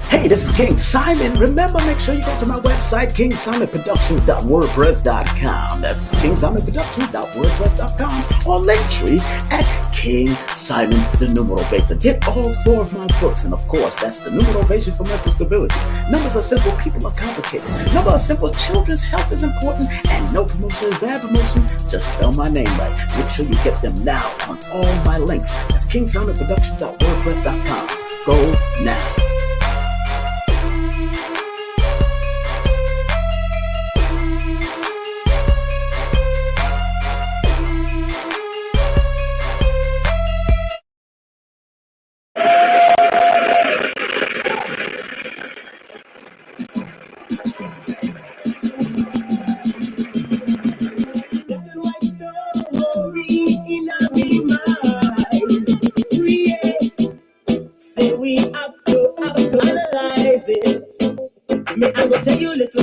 Hey, this is King Simon. Remember, make sure you go to my website, KingSimonProductions.wordpress.com. That's KingSimonProductions.wordpress.com, or Linktree at King Simon the Numerovation. Get all 4 of my books, and of course, that's the Numerovation for mental stability. Numbers are simple, people are complicated. Numbers are simple, children's health is important, and no promotion is bad promotion. Just spell my name right. Make sure you get them now on all my links. That's KingSimonProductions.wordpress.com. Go now.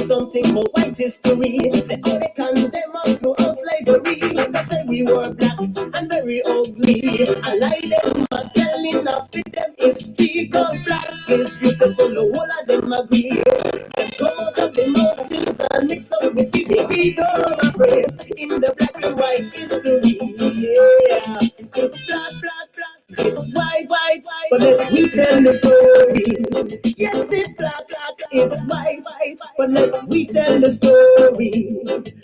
Something for white history. Say all they condemn us throughout slavery. They say we were black and very ugly. I lie them, but telling of them is cheap. Cause black is beautiful, the whole of them agree. They come out of the mountains and mix up with the baby girl and praise in the black and white history. Yeah, it's black, black, black. It's white, white, white. But let me tell the story. Yes, it's black, black. It's white, white. But let me tell the story.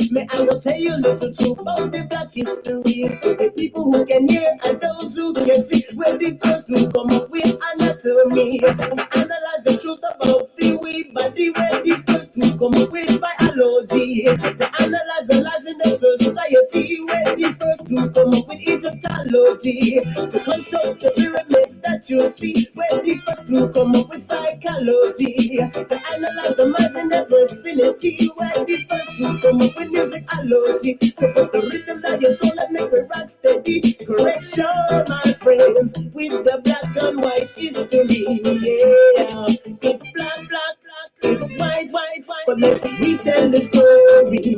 May I will tell you a little truth about the black history. For the people who can hear and those who can see. We're the first to come up with anatomy. Analyze the truth about the way body. We're the first to come up with biology. To analyze the lies in the society. We're the first to come up with Egyptology. To construct the pyramids that you see. We're the first to come up with psychology. To analyze the minds in the vicinity. We're the first to come up with musicology. To put the rhythm on your soul and make it rock steady. Correction, my friends, with the black and white history. Yeah, it's black, black, black. It's white, white, white. But let me tell the story.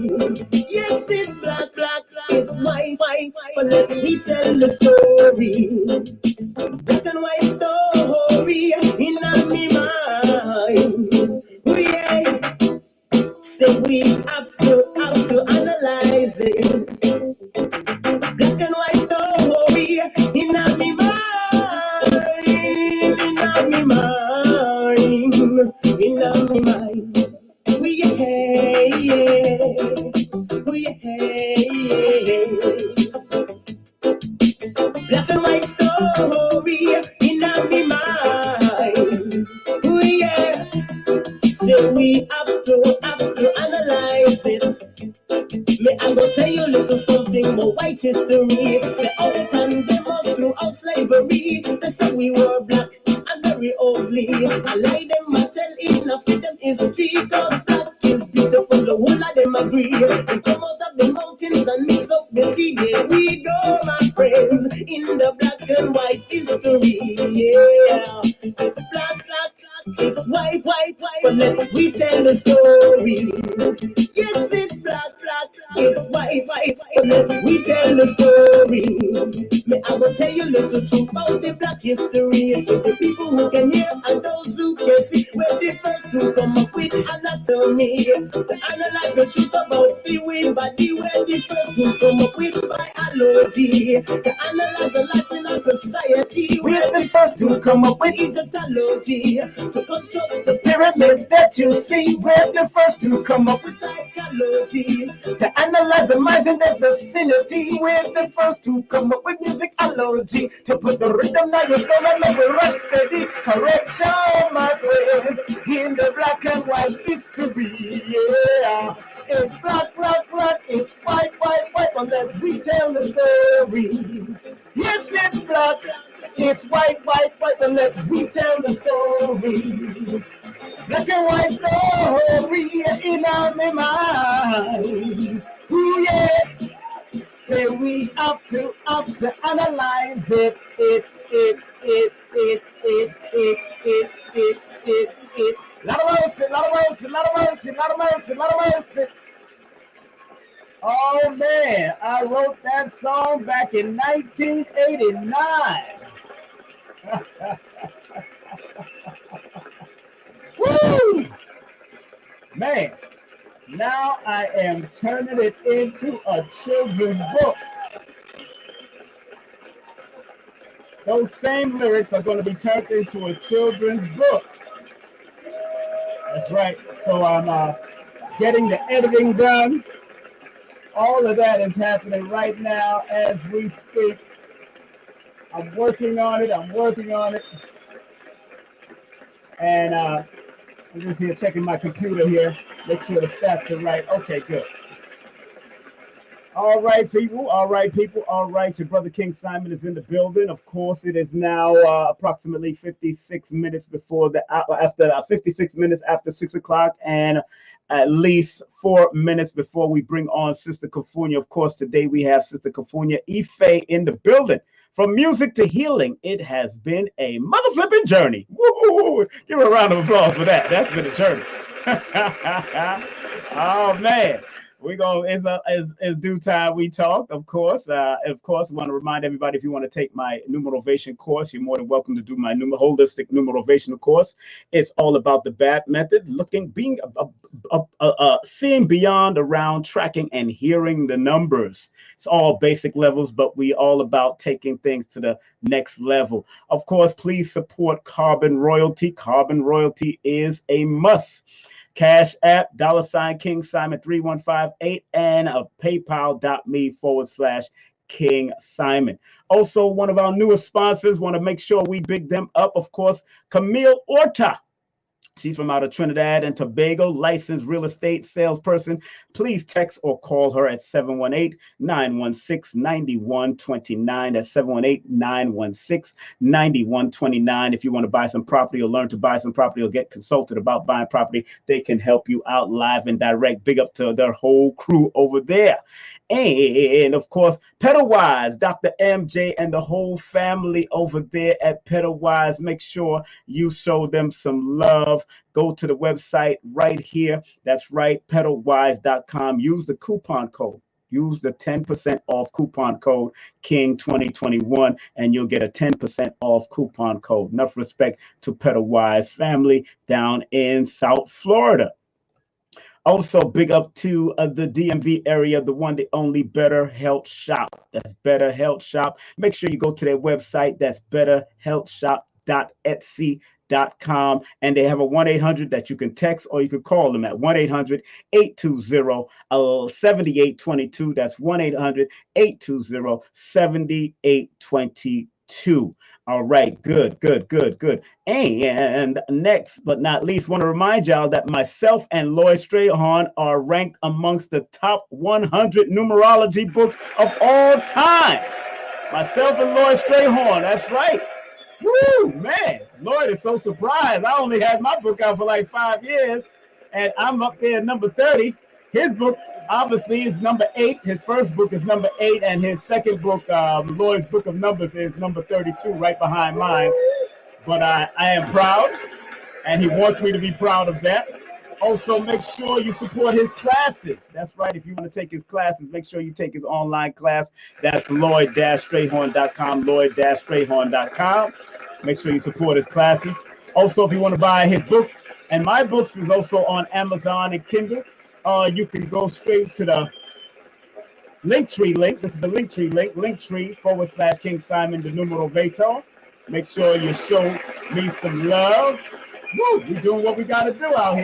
Yes, it's black, black, black. It's white, white, white. But let me tell the story. Black and white story in my mind. Oh yeah. Say we have to analyze it. Black and white story in my mind. In my mind. In my mind. Oh yeah, yeah. Oh yeah, yeah. Black and white story in my mind. Oh yeah. Say we have to analyze it. May I go tell you a little something about white history. Say all they condemn us throughout slavery. They say we were black and very ugly. I lie them, I tell enough of them is cheap. Cause black is beautiful, the whole of them agree. They come out of the mountains and mix up the sea. Here we go, my friends, in the black and white history. Yeah, it's black, black, black. It's white, white, white. But let me tell the story. Yes, it's black, black, black. It's white, white, white. But let me tell the story. May I will tell you a little truth about the black history. It's for the people who can hear and those who can see. We're the first to come up with anatomy. To analyze the truth about the way body. We're the first to come up with biology. To analyze the life in our society. We're the first to come up with Egyptology. To construct the pyramids that you see. We're the first to come up with psychology. To analyze the minds in the vicinity. We're the first to come up with musicology. To put the rhythm on your soul and make it rock steady. Correction, my friends, in the black and white history. Yeah, it's black, black, black. It's white, white, white. But let me tell the story. Yes, it's black. It's white, white, white, but let me tell the story. Black and white story in my mind. Ooh, yes. Say we have to analyze it. Lot of mercy, lot of mercy, lot of mercy, lot of mercy, lot of mercy. Oh man, I wrote that song back in 1989. Woo! Man, now I am turning it into a children's book. Those same lyrics are going to be turned into a children's book. That's right. So I'm getting the editing done. All of that is happening right now as we speak. I'm working on it. And I'm just here checking my computer here. Make sure the stats are right. Okay, good. All right, people. All right, people. All right, your brother King Simon is in the building. Of course, it is now approximately 56 minutes before the 56 minutes after 6 o'clock, and at least 4 minutes before we bring on Sister Kufunya. Of course, today we have Sister Kufunya Ife in the building. From music to healing, it has been a mother flipping journey. Woo! Give her a round of applause for that. That's been a journey. Oh man. We go. It's due time we talk. Of course, I want to remind everybody, if you want to take my Numerovation course, you're more than welcome to do my holistic Numerovation course. It's all about the BAT method, seeing beyond, around, tracking, and hearing the numbers. It's all basic levels, but we all about taking things to the next level. Of course, please support Carbon Royalty. Carbon Royalty is a must. Cashapp, $KingSimon3158, and a PayPal.me/King Simon. Also, one of our newest sponsors, want to make sure we big them up, of course, Camille Orta. She's from out of Trinidad and Tobago, licensed real estate salesperson. Please text or call her at 718-916-9129. That's 718-916-9129. If you want to buy some property or learn to buy some property or get consulted about buying property, they can help you out live and direct. Big up to their whole crew over there. And of course, Pedalwise, Dr. MJ and the whole family over there at Pedalwise. Make sure you show them some love. Go to the website right here. That's right, pedalwise.com. Use the coupon code. Use the 10% off coupon code King2021, and you'll get a 10% off coupon code. Enough respect to Pedalwise family down in South Florida. Also, big up to the DMV area, the one, the only Better Health Shop. That's Better Health Shop. Make sure you go to their website. That's betterhealthshop.etsy.com. And they have a 1-800 that you can text, or you can call them at 1-800-820-7822. That's 1-800-820-7822. All right, good. And next but not least, want to remind y'all that myself and Lloyd Strayhorn are ranked amongst the top 100 numerology books of all times. Myself and Lloyd Strayhorn, that's right. Woo, man, Lloyd is so surprised. I only had my book out for like 5 years, and I'm up there at number 30. His book obviously is number 8. His first book is number 8, and his second book, Lloyd's Book of Numbers, is number 32, right behind mine. But I am proud, and he wants me to be proud of that. Also, make sure you support his classes. That's right. If you want to take his classes, make sure you take his online class. That's Lloyd-Strayhorn.com, Lloyd-Strayhorn.com. Make sure you support his classes. Also, if you want to buy his books, and my books is also on Amazon and Kindle, you can go straight to the Linktree link. This is the Linktree link, Linktree/King Simon, the Numerovator. Make sure you show me some love. Woo, we're doing what we got to do out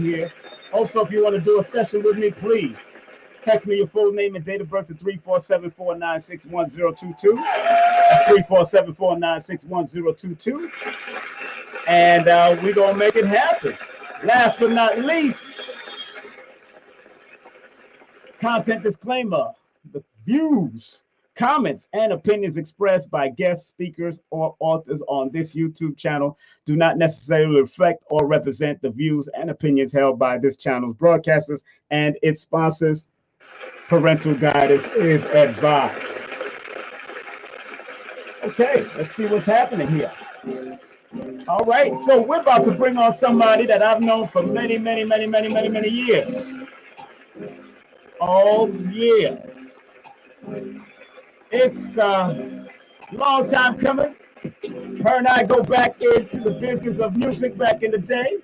here. Also, if you want to do a session with me, please text me your full name and date of birth to 347-496-1022. That's 347-496-1022. And we're going to make it happen. Last but not least, content disclaimer. The views, Comments and opinions expressed by guest speakers or authors on this YouTube channel do not necessarily reflect or represent the views and opinions held by this channel's broadcasters and its sponsors. Parental guidance is advised. Okay, let's see what's happening here. All right, so we're about to bring on somebody that I've known for many years. Oh, yeah. It's a long time coming. Her and I go back into the business of music back in the day.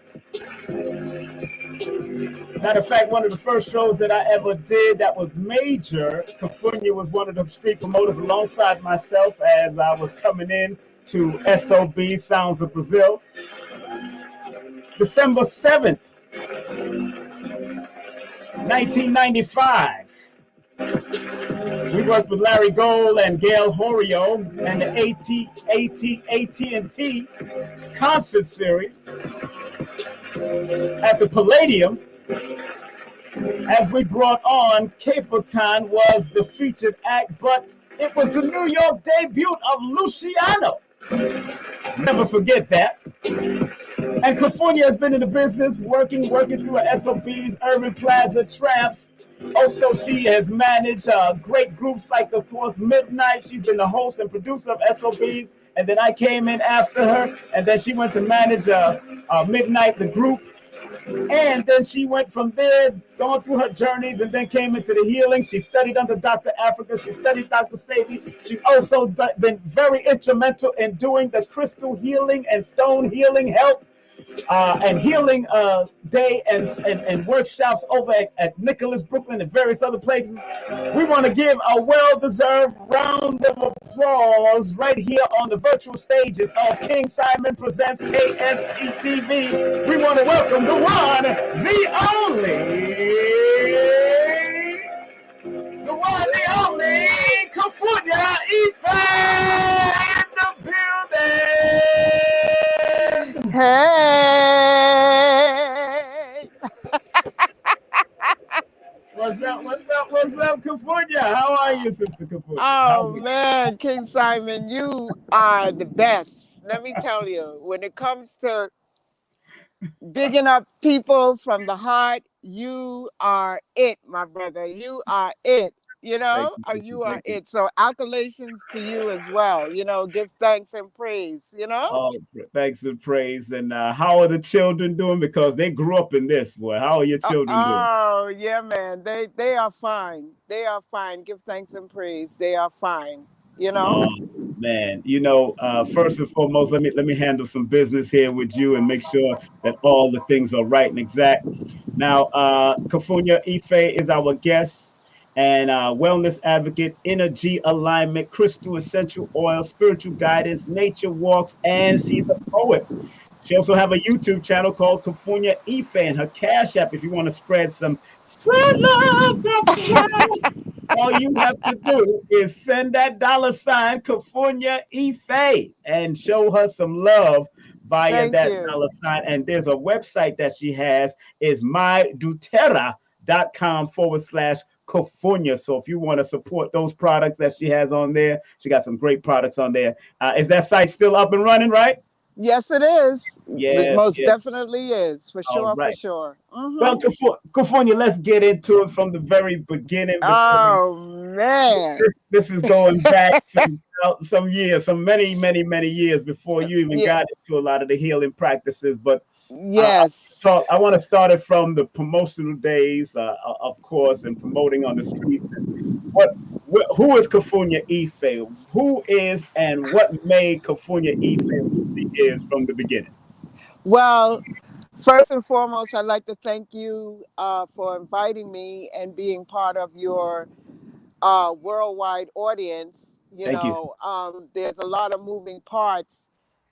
Matter of fact, one of the first shows that I ever did that was major, Kufunya was one of the street promoters alongside myself as I was coming in to SOB, Sounds of Brazil. December 7th, 1995. We worked with Larry Gold and Gail Horio and the AT&T concert series at the Palladium. As we brought on, Capleton was the featured act, but it was the New York debut of Luciano. Never forget that. And Kufunya has been in the business, working through her SOBs, Urban Plaza, Tramps. Also, she has managed great groups like, of course, Midnight. She's been the host and producer of SOBs. And then I came in after her. And then she went to manage Midnight, the group. And then she went from there, going through her journeys, and then came into the healing. She studied under Dr. Africa. She studied Dr. Sadie. She's also been very instrumental in doing the crystal healing and stone healing help. And healing day and workshops over at Nicholas, Brooklyn, and various other places. We want to give a well-deserved round of applause right here on the virtual stages of King Simon Presents KSPTV. We want to welcome the one, the only Kufunya Ife in the building. Hey! What's up, Kufunya? How are you, Sister Kufunya? Oh, man, King Simon, you are the best. Let me tell you, when it comes to bigging up people from the heart, you are it, my brother. You are it. You know, you are it. So accolations to you as well. You know, give thanks and praise, you know? Oh, thanks and praise. And how are the children doing? Because they grew up in this, boy. How are your children doing? Oh, yeah, man. They are fine. They are fine. Give thanks and praise. They are fine. You know? Oh, man. You know, first and foremost, let me handle some business here with you and make sure that all the things are right and exact. Now, Kufunya Ife is our guest. And wellness advocate, InnerG alignment, crystal essential oil, spiritual guidance, nature walks, and she's a poet. She also have a YouTube channel called Kufunya Ife, and her Cashapp, if you want to spread love, all you have to do is send that $ Kufunya Ife and show her some love via that $. And there's a website that she has is mydoterra.com/Kufunya. So if you want to support those products that she has on there, she got some great products on there. Is that site still up and running, right? Yes, it is. Yes, it most definitely is. For sure, right. for sure. Mm-hmm. Well, Kufunya, let's get into it from the very beginning. Oh, man. This is going back to some years, many years before you even got into a lot of the healing practices. But yes, so I want to start it from the promotional days, of course, and promoting on the streets. Who is Kufunya Ife? Who is and what made Kufunya Ife who she is from the beginning? Well, first and foremost, I'd like to thank you for inviting me and being part of your worldwide audience. Thank you. There's a lot of moving parts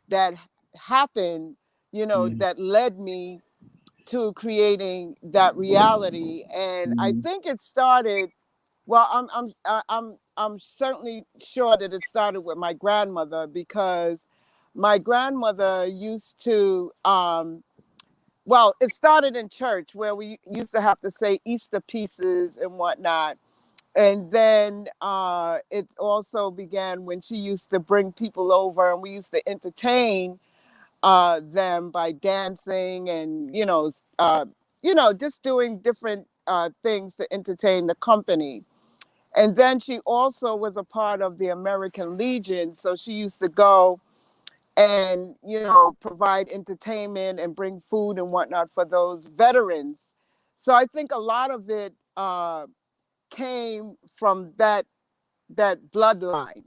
that happened, that led me to creating that reality. And I think it started. Well, I'm certainly sure that it started with my grandmother, because my grandmother used to. Well, it started in church where we used to have to say Easter pieces and whatnot. And then it also began when she used to bring people over and we used to entertain them by dancing and, just doing different things to entertain the company. And then she also was a part of the American Legion. So she used to go and, provide entertainment and bring food and whatnot for those veterans. So I think a lot of it came from that bloodline,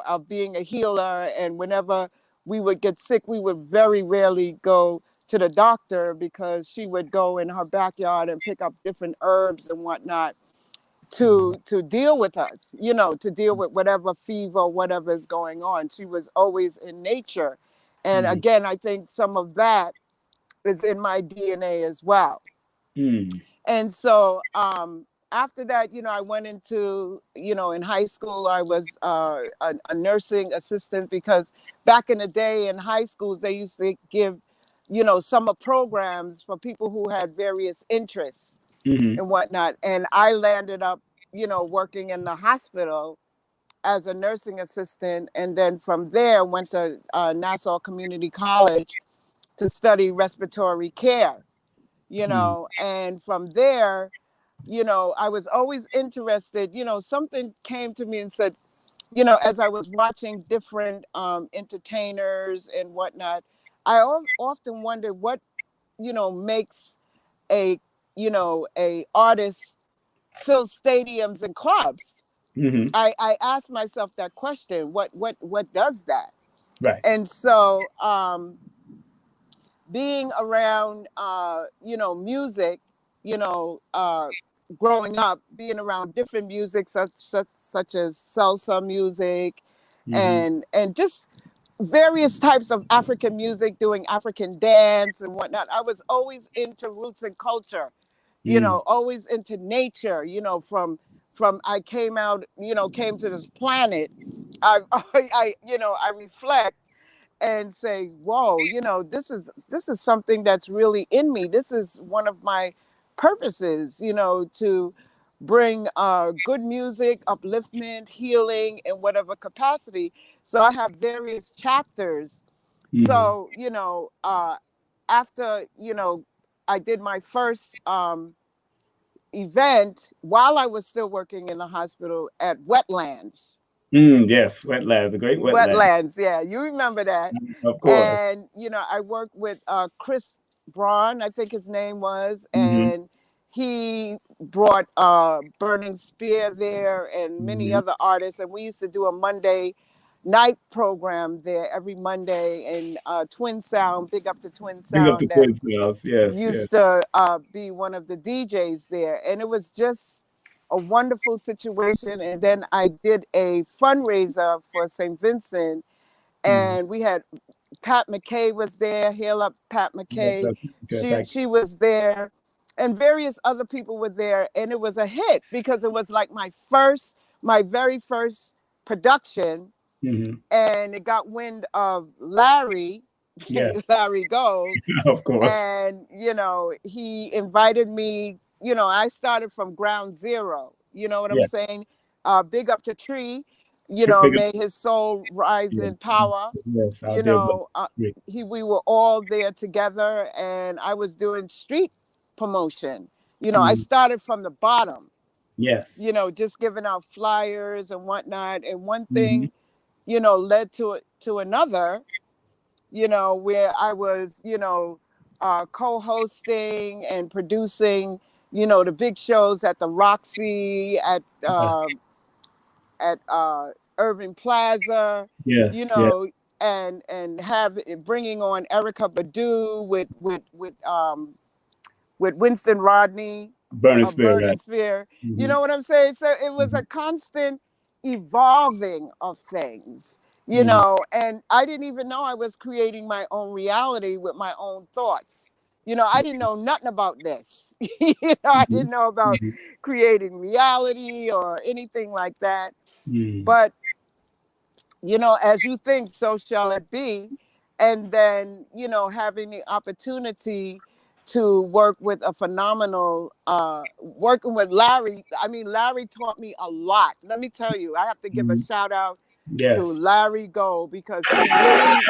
of being a healer. And whenever we would get sick, we would very rarely go to the doctor because she would go in her backyard and pick up different herbs and whatnot to deal with us, to deal with whatever fever, whatever is going on. She was always in nature. And again, I think some of that is in my DNA as well. And so after that, I went into, in high school, I was a nursing assistant because back in the day in high schools, they used to give, summer programs for people who had various interests and whatnot. And I landed up, working in the hospital as a nursing assistant. And then from there, went to Nassau Community College to study respiratory care, and from there, I was always interested, something came to me and said, as I was watching different entertainers and whatnot, I often wondered what, makes a, a artist fill stadiums and clubs. I asked myself that question, what does that? Right. And so being around, music, growing up, being around different music, such as salsa music, and just various types of African music, doing African dance and whatnot. I was always into roots and culture, always into nature, from I came to this planet. I, I reflect and say, whoa, this is something that's really in me. This is one of my purposes, to bring good music, upliftment, healing in whatever capacity. So I have various chapters. So, after, I did my first event while I was still working in the hospital at Wetlands. Yes, wetlands, the great wetlands. Wetlands, yeah, you remember that. Of course. And I worked with Chris Braun, I think his name was, Mm-hmm. and he brought Burning Spear there and many Mm-hmm. other artists, and we used to do a Monday night program there every Monday. And Twin Sound, big up to Twin Big up the Sound, that Twins House. Yes, yes. used to be one of the DJs there, and it was just a wonderful situation. And then I did a fundraiser for St. Vincent, Mm-hmm. and we had Pat McKay was there. Hail up, Pat Yes, McKay. okay, She thank she was there, and various other people were there, and it was a hit because it was like my very first production, you. and it got wind of Larry, Yes, Larry Gold, of course. and he invited me. I started from ground zero, you know what I'm Yeah, saying. Big up to Tree, big up. may his soul rise Yeah. in power. Yes, out there, but We were all there together, and I was doing street promotion. I mm, started from the bottom, yes. just giving out flyers and whatnot, and one Mm-hmm. thing led to another, where I was, co-hosting and producing, the big shows at the Roxy, Yes, at Irving Plaza, you yes, yes. know, and have bringing on Erica Badu with Winston Rodney Burning of Spear, Burning right? Spear. You Mm-hmm. know what I'm saying? So it was Mm-hmm. a constant evolving of things, Mm-hmm. and I didn't even know I was creating my own reality with my own thoughts. I didn't know nothing about this. I didn't know about Mm-hmm. creating reality or anything like that. Mm-hmm. But, as you think, so shall it be. And then, having the opportunity to work with a phenomenal, working with Larry. I mean, Larry taught me a lot. Let me tell you, I have to give a shout out to Yes. Larry Gold because he really, I'm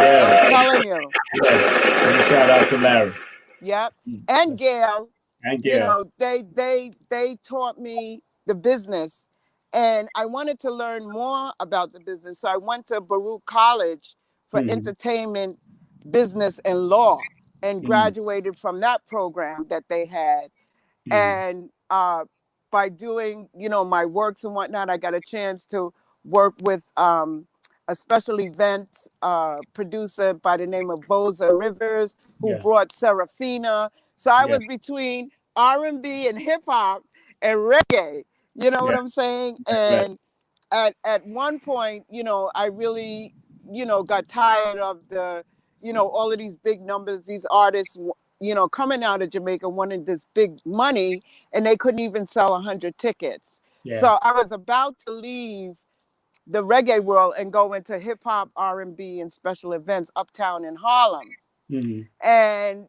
Yes. telling you, Yes. And a shout out to Larry. yep. And Gail, And you Gail. know, they taught me the business, and I wanted to learn more about the business. So I went to Baruch College for Mm, entertainment, business, and law, and mm, graduated from that program that they had. mm. And by doing, you know, my works and whatnot, I got a chance to work with a special events producer by the name of Boza Rivers, who Yeah. brought Serafina. So I Yeah. was between R&B and hip hop and reggae. You know what Yeah. I'm saying? Right. And at one point, you know, I really, you know, got tired of the, you know, all of these big numbers, these artists, you know, coming out of Jamaica wanted this big money, and they couldn't even sell 100 tickets. Yeah. So I was about to leave the reggae world and go into hip hop, R&B, and special events uptown in Harlem. Mm, And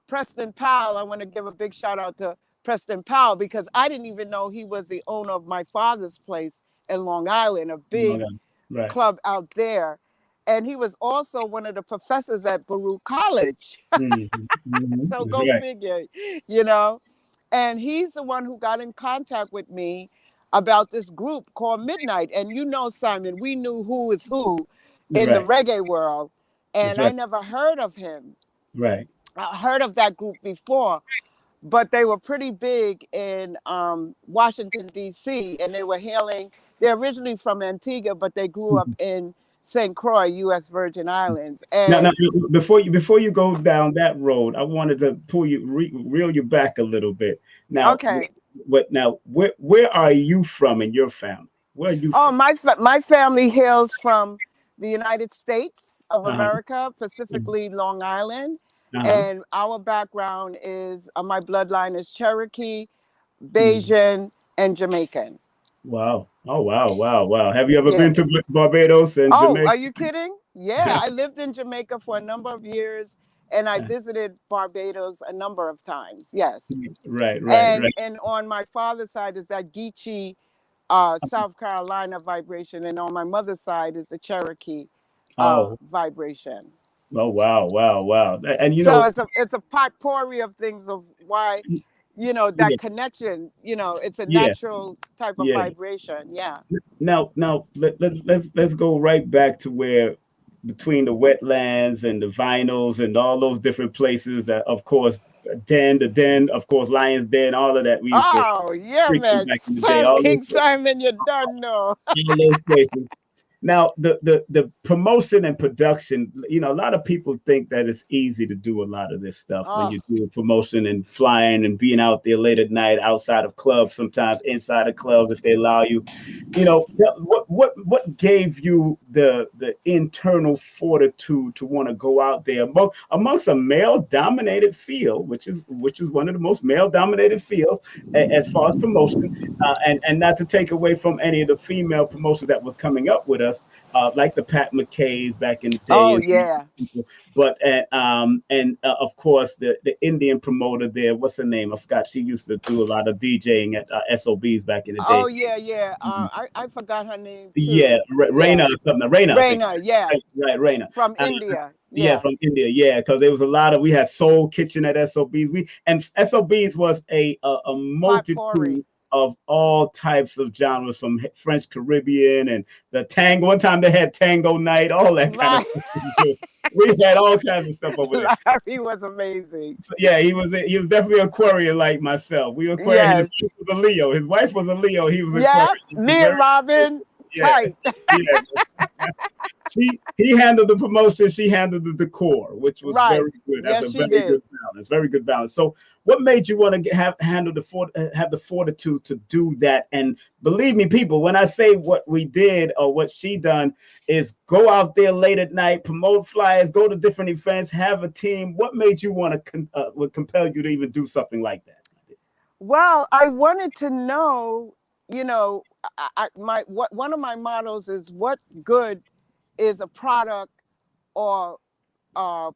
Preston Powell, I want to give a big shout out to Preston Powell because I didn't even know he was the owner of my father's place in Long Island, a big okay. Right. club out there. And he was also one of the professors at Baruch College. Mm, mm. So That's go right. figure, you know. And he's the one who got in contact with me about this group called Midnight. And you know, Simon, we knew who is who in the Right. reggae world. That's And I right. never heard of him. Right. I heard of that group before, but they were pretty big in Washington, D.C., and they were hailing, they're originally from Antigua, but they grew up in St. Croix, U.S. Virgin Islands. Now, And before you go down that road, I wanted to pull you, reel you back a little bit. Now, okay. where are you from in your family? Where are you Oh, from? my family hails from the United States of Uh-huh. America, specifically Long Island. Uh-huh. And our background is, my bloodline is Cherokee, Mm. Bajan, and Jamaican. Wow. Oh, wow, wow, wow. Have you ever Yeah. been to Barbados and Oh, Jamaica? are you kidding? Yeah, I lived in Jamaica for a number of years, and I visited Barbados a number of times. Yes. Right, right, And right. on my father's side is that Geechee, South Carolina vibration, and on my mother's side is the Cherokee Oh, vibration. oh, wow, wow, wow. And you So know, it's a potpourri of things of why, you know, that yeah, connection. You know, it's a yeah, natural type of yeah. vibration. Yeah. Now let's go right back to where between the wetlands and the vinyls and all those different places that, of course, the den, of course, Lion's Den, all of that we used to Oh yeah, frequent man. back in the day. King Simon, you don't know. All those places. Now, the promotion and production, you know, a lot of people think that it's easy to do a lot of this stuff when Oh, you do promotion and flying and being out there late at night, outside of clubs, sometimes inside of clubs if they allow you. You know, what gave you the internal fortitude to want to go out there amongst a male dominated field, which is one of the most male dominated fields as far as promotion, and not to take away from any of the female promotions that was coming up with us, like the Pat McKays back in the day, oh and yeah. people. But of course the Indian promoter there, what's her name? I forgot. She used to do a lot of DJing at SOBs back in the day. Oh yeah, yeah. I forgot her name Yeah, too. Raina Yeah. or something. Raina, I think. Raina, yeah. Right, Raina. From Uh, India. yeah, Yeah. from India. Yeah, because there was a lot of we had Soul Kitchen at SOBs. And SOBs was a multitude Potpourri. of all types of genres from French Caribbean and the tango. One time they had tango night, all that kind of Right. stuff. We had all kinds of stuff over there. Larry was amazing. So, yeah, he was definitely Aquarian like myself. We were Aquarian. His Yes. wife was a Leo. His wife was a Leo. He was Aquarian. Yeah. He was Me and very Robin, yeah. tight. Yeah, he handled the promotion, she handled the decor, which was Right. very good. That's a Yes, she very did. good balance. Very good balance. So, what made you want to have the fortitude to do that? And believe me, people, when I say what we did or what she done is go out there late at night, promote flyers, go to different events, have a team. What made you want to would compel you to even do something like that? Well, I wanted to know, you know, one of my mottos is what good is a product or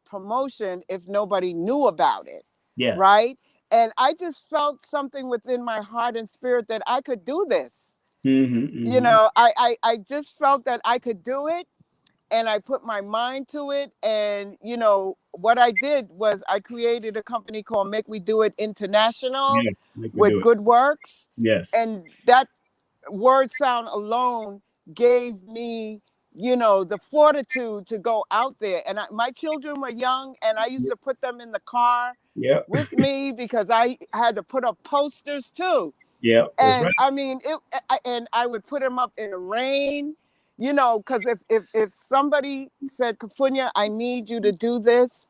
promotion if nobody knew about it. Yes. Right. And I just felt something within my heart and spirit that I could do this. You know, I just felt that I could do it, and I put my mind to it. And, you know, what I did was I created a company called Make We Do It International with Good Works. Yes. And that word sound alone gave me, you know, the fortitude to go out there. And my children were young, and I used to put them in the car with me because I had to put up posters too. Yeah. And I mean, and I would put them up in the rain, you know, because if somebody said, Kufunya, I need you to do this,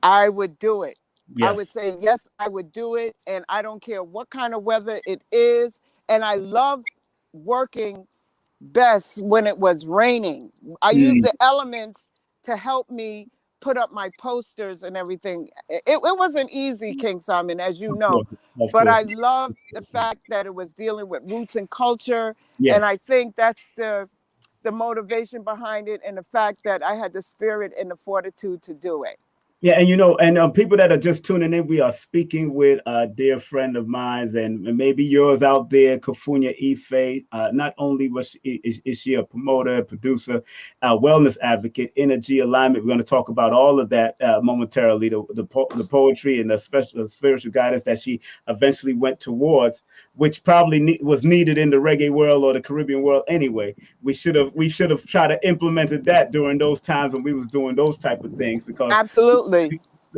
I would do it. I would say, yes, I would do it. And I don't care what kind of weather it is. And I love working best when it was raining. I used the elements to help me put up my posters and everything. It wasn't easy, King Simon, as you know, but I love the fact that it was dealing with roots and culture. And I think that's the motivation behind it, and the fact that I had the spirit and the fortitude to do it. Yeah, and you know, and people that are just tuning in, we are speaking with a dear friend of mine, and maybe yours out there, Kufunya Ife. Not only is she a promoter, producer, wellness advocate, InnerG alignment. We're going to talk about all of that momentarily. The poetry and the spiritual guidance that she eventually went towards, which probably was needed in the reggae world or the Caribbean world anyway. We should have tried to implemented that during those times when we was doing those type of things, because absolutely.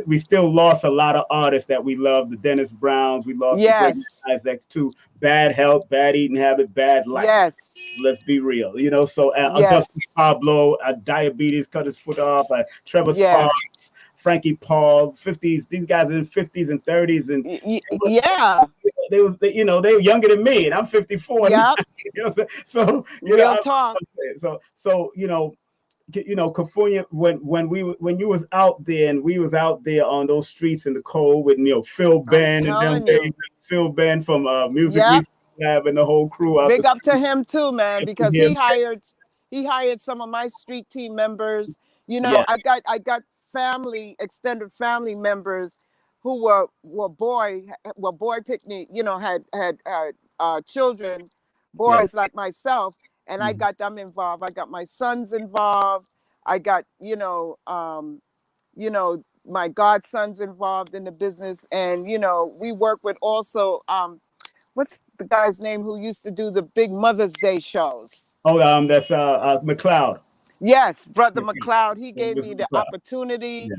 We still lost a lot of artists that we love. The Dennis Browns, we lost the great Isaacs too. Bad health, bad eating habit, bad life. Yes. Let's be real. You know, so Augustus Pablo, diabetes, cut his foot off. Trevor Sparks, Frankie Paul, 50s. These guys in 50s and 30s, and they were younger than me, and I'm 54. Yeah. You know, so real talk. So Kufunya, when you was out there and we was out there on those streets in the cold with Phil Ben and them days, Phil Ben from Music Research Lab and the whole crew out. Big up to him too, man, because he hired some of my street team members. You know, I got extended family members who were boy picnic, you know, had children, boys like myself. And I got them involved. I got my sons involved. I got, my godsons involved in the business. And, we work with also, what's the guy's name who used to do the big Mother's Day shows? Oh, that's McLeod. Yes, Brother McLeod. He gave me the opportunity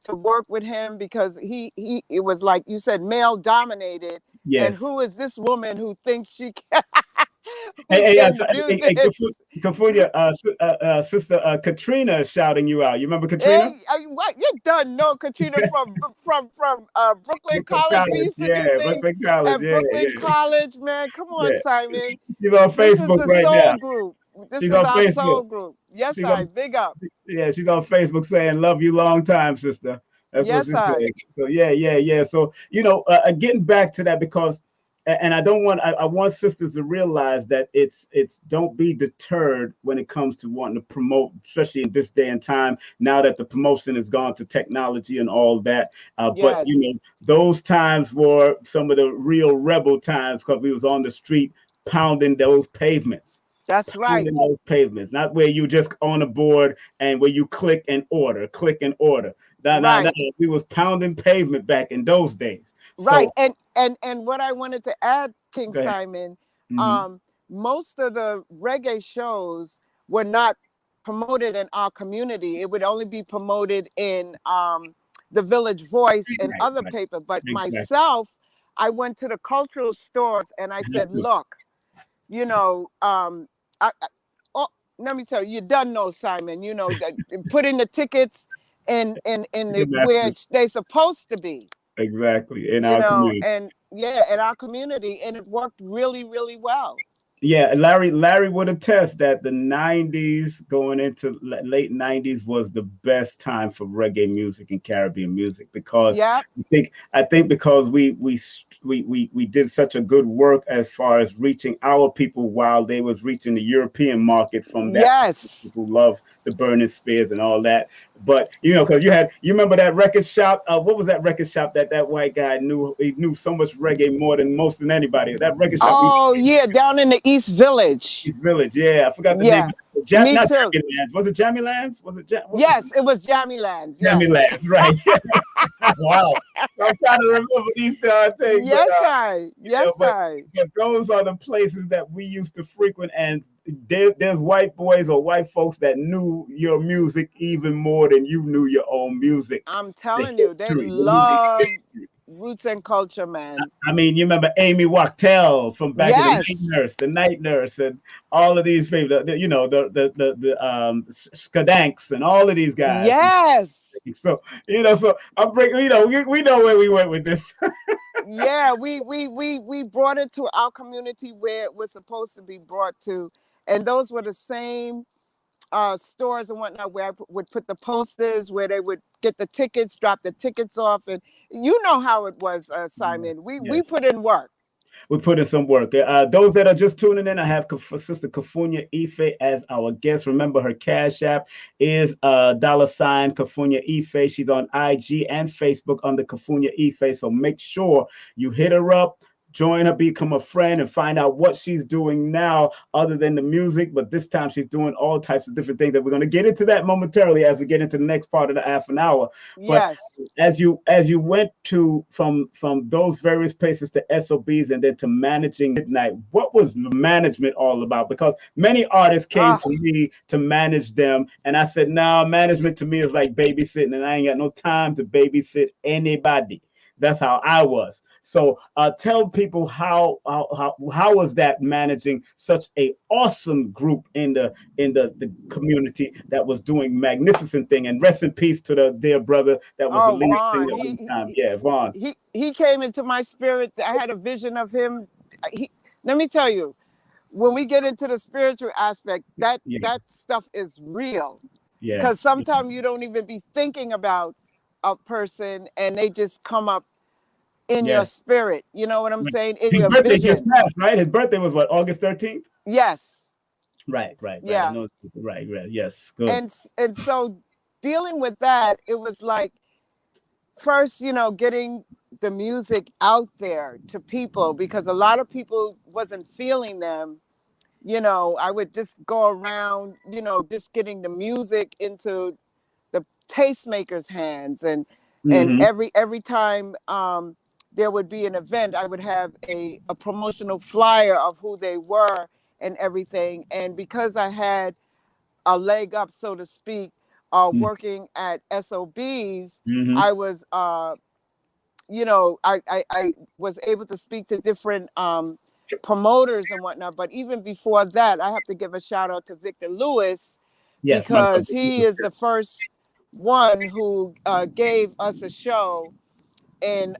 to work with him because it was like you said, male dominated. Yes. And who is this woman who thinks she can? Kufunya, sister Katrina is shouting you out. You remember Katrina? Hey, what you done? No, Katrina from Brooklyn College. We used to do things at Brooklyn College, man. Come on, Simon. She's on Facebook right now. Group. This is our soul group. Yes, big up. Yeah, she's on Facebook saying, "Love you long time, sister." That's what she said. So yeah. So getting back to that, because. And I want sisters to realize that it's don't be deterred when it comes to wanting to promote, especially in this day and time, now that the promotion has gone to technology and all that. But those times were some of the real rebel times, because we was on the street pounding those pavements. That's right. Those pavements, not where you just on a board and where you click and order. Now, we was pounding pavement back in those days. Right. So, and what I wanted to add, King Simon, most of the reggae shows were not promoted in our community. It would only be promoted in the Village Voice and other paper. But myself, I went to the cultural stores and I said, look, let me tell you, you done know, Simon, that put in the tickets in where they're supposed to be. Exactly. In our community. And in our community. And it worked really, really well. Yeah, Larry would attest that the 90s going into late 90s was the best time for reggae music and Caribbean music, because I think because we did such a good work as far as reaching our people while they was reaching the European market from that. Yes. People love the Burning Spears and all that. But because you remember that record shop? What was that record shop that white guy knew? He knew so much reggae more than anybody. That record shop. Oh yeah, down in the East Village. East Village. Yeah, I forgot the name. Yeah, me Not too. Jammy Lands. Was it Jammy Lands? Was it what was Yes, it was Jammy Lands. Jammy Yes. Lands? Right. Wow. I'm trying to remember these things, but Yes, I. Yes, but I. those are the places that we used to frequent, and there's white boys or white folks that knew your music even more than you knew your own music. I'm The telling you, they history, the music love history. roots and culture, man. I mean, you remember Amy Wachtel from back in Yes. the Night Nurse, and all of these people, the Skadanks, and all of these guys. Yes. So so I'm bringing, we know where we went with this. Yeah, we brought it to our community where it was supposed to be brought to, and those were the same stores and whatnot where I would put the posters, where they would get the tickets, drop the tickets off, and you know how it was, Simon. We Yes. put in work. We put in some work. Those that are just tuning in, I have Sister Kufunya Ife as our guest. Remember, her Cash App is $ Kufunya Ife. She's on IG and Facebook under Kufunya Ife. So make sure you hit her up, join her, become a friend, and find out what she's doing now other than the music. But this time she's doing all types of different things that we're going to get into that momentarily as we get into the next part of the half an hour. But Yes. as you went to from those various places to SOBs and then to managing Midnight, what was the management all about? Because many artists came to me to manage them, and I said, "No, management to me is like babysitting, and I ain't got no time to babysit anybody." That's how I was. So tell people how was that managing such a awesome group in the community that was doing magnificent thing. And rest in peace to the dear brother that was the lead Vaughn. singer one time. Yeah, Vaughn. He came into my spirit. I had a vision of him. Let me tell you, when we get into the spiritual aspect, that stuff is real. Because sometimes you don't even be thinking about a person and they just come up in your spirit. You know what I'm saying? In His your birthday vision. just passed, right? His birthday was what, August 13th? Yes. Right. Yeah. I know, right. Yes. Good. And so dealing with that, it was like first, getting the music out there to people, because a lot of people wasn't feeling them. I would just go around, just getting the music into the tastemakers' hands, and every time there would be an event, I would have a promotional flyer of who they were and everything. And because I had a leg up, so to speak, working at SOBs, I was I was able to speak to different promoters and whatnot. But even before that, I have to give a shout out to Victor Lewis, because he is the first one who gave us a show in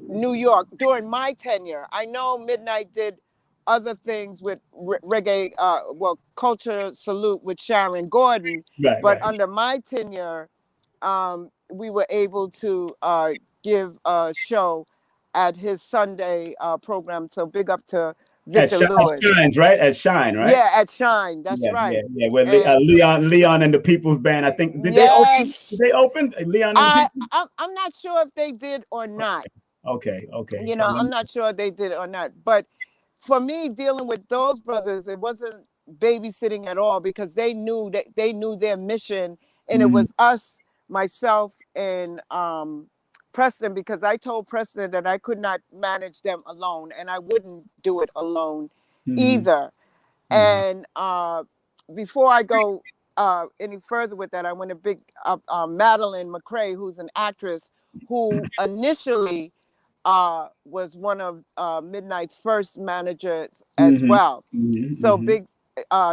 New York during my tenure. I know Midnight did other things with reggae, Culture Salute with Sharon Gordon, but under my tenure, we were able to give a show at his Sunday program. So big up to Victor Lewis. At Shines, right? At Shine, right? Yeah, at Shine. That's right. Yeah. Where Leon and the People's Band, I think, did they open? Leon and the People's? I'm not sure if they did or not. Okay. I'm not sure if they did or not. But for me, dealing with those brothers, it wasn't babysitting at all, because they knew their mission, and it was us, myself, and Preston, because I told Preston that I could not manage them alone, and I wouldn't do it alone either. And before I go any further with that, I want to big up Madeline McCrae, who's an actress who initially was one of Midnight's first managers as well. So big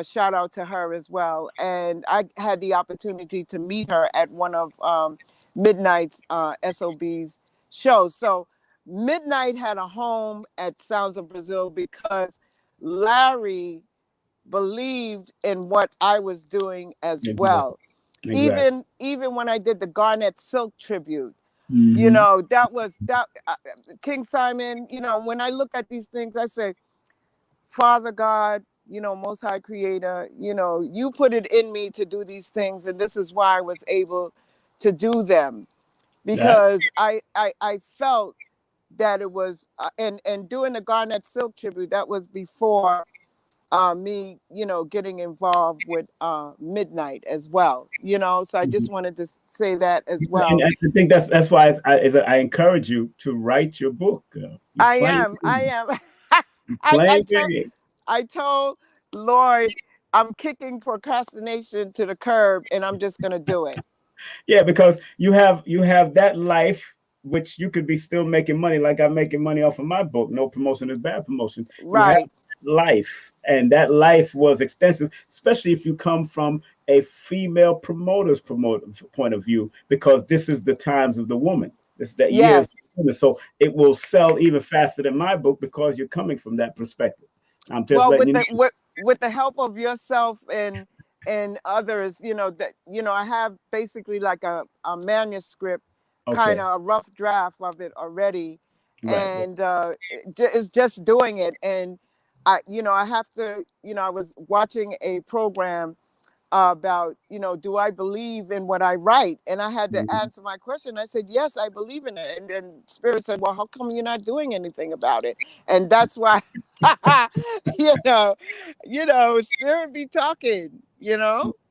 shout out to her as well. And I had the opportunity to meet her at one of Midnight's SOB's shows. So Midnight had a home at Sounds of Brazil because Larry believed in what I was doing as well. Even when I did the Garnet Silk tribute, that was King Simon. When I look at these things, I say, Father God, Most High Creator, you put it in me to do these things, and this is why I was able to do them, That because I felt that it was, and doing the Garnet Silk tribute, that was before me, getting involved with Midnight as well, so I just wanted to say that as and well. I think that's why I encourage you to write your book, girl. You I playing am. I am. you I, I playing told big. I told Lloyd I'm kicking procrastination to the curb and I'm just gonna do it. Yeah, because you have that life which you could be still making money, like I'm making money off of my book. No promotion is bad promotion. You have Right. life, and that life was extensive, especially if you come from a female promoter's promoter point of view, because this is the times of the woman. This that years, Yes. so it will sell even faster than my book because you're coming from that perspective. I'm just Well, letting with you the know. with the help of yourself and others, that I have basically like a manuscript, kind Okay, of a rough draft of it already, right, right. and it's just doing it. And I have to, I was watching a program about, do I believe in what I write? And I had to Mhm. answer my question. I said, yes, I believe in it. And then Spirit said, well, how come you're not doing anything about it? And that's why, you know, Spirit be talking,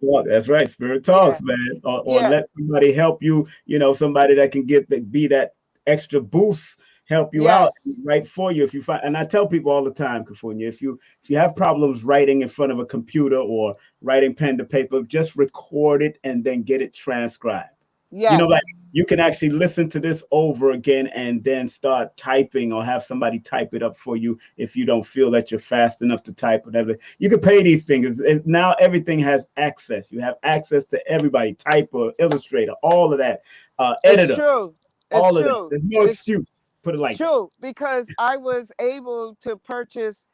Well, that's right. Spirit Yeah. talks, man. Or Yeah. let somebody help you, somebody that can be that extra boost, help you out, Yes. write for you if you find. And I tell people all the time, Kufunya, if you have problems writing in front of a computer or writing pen to paper, just record it and then get it transcribed. Like Yes. you can actually listen to this over again and then start typing or have somebody type it up for you if you don't feel that you're fast enough to type whatever. You can pay these things. Now everything has access. You have access to everybody, typer, illustrator, all of that, It's editor, true. It's all of that. true. There's no It's excuse. Put it like that. true because I was able to purchase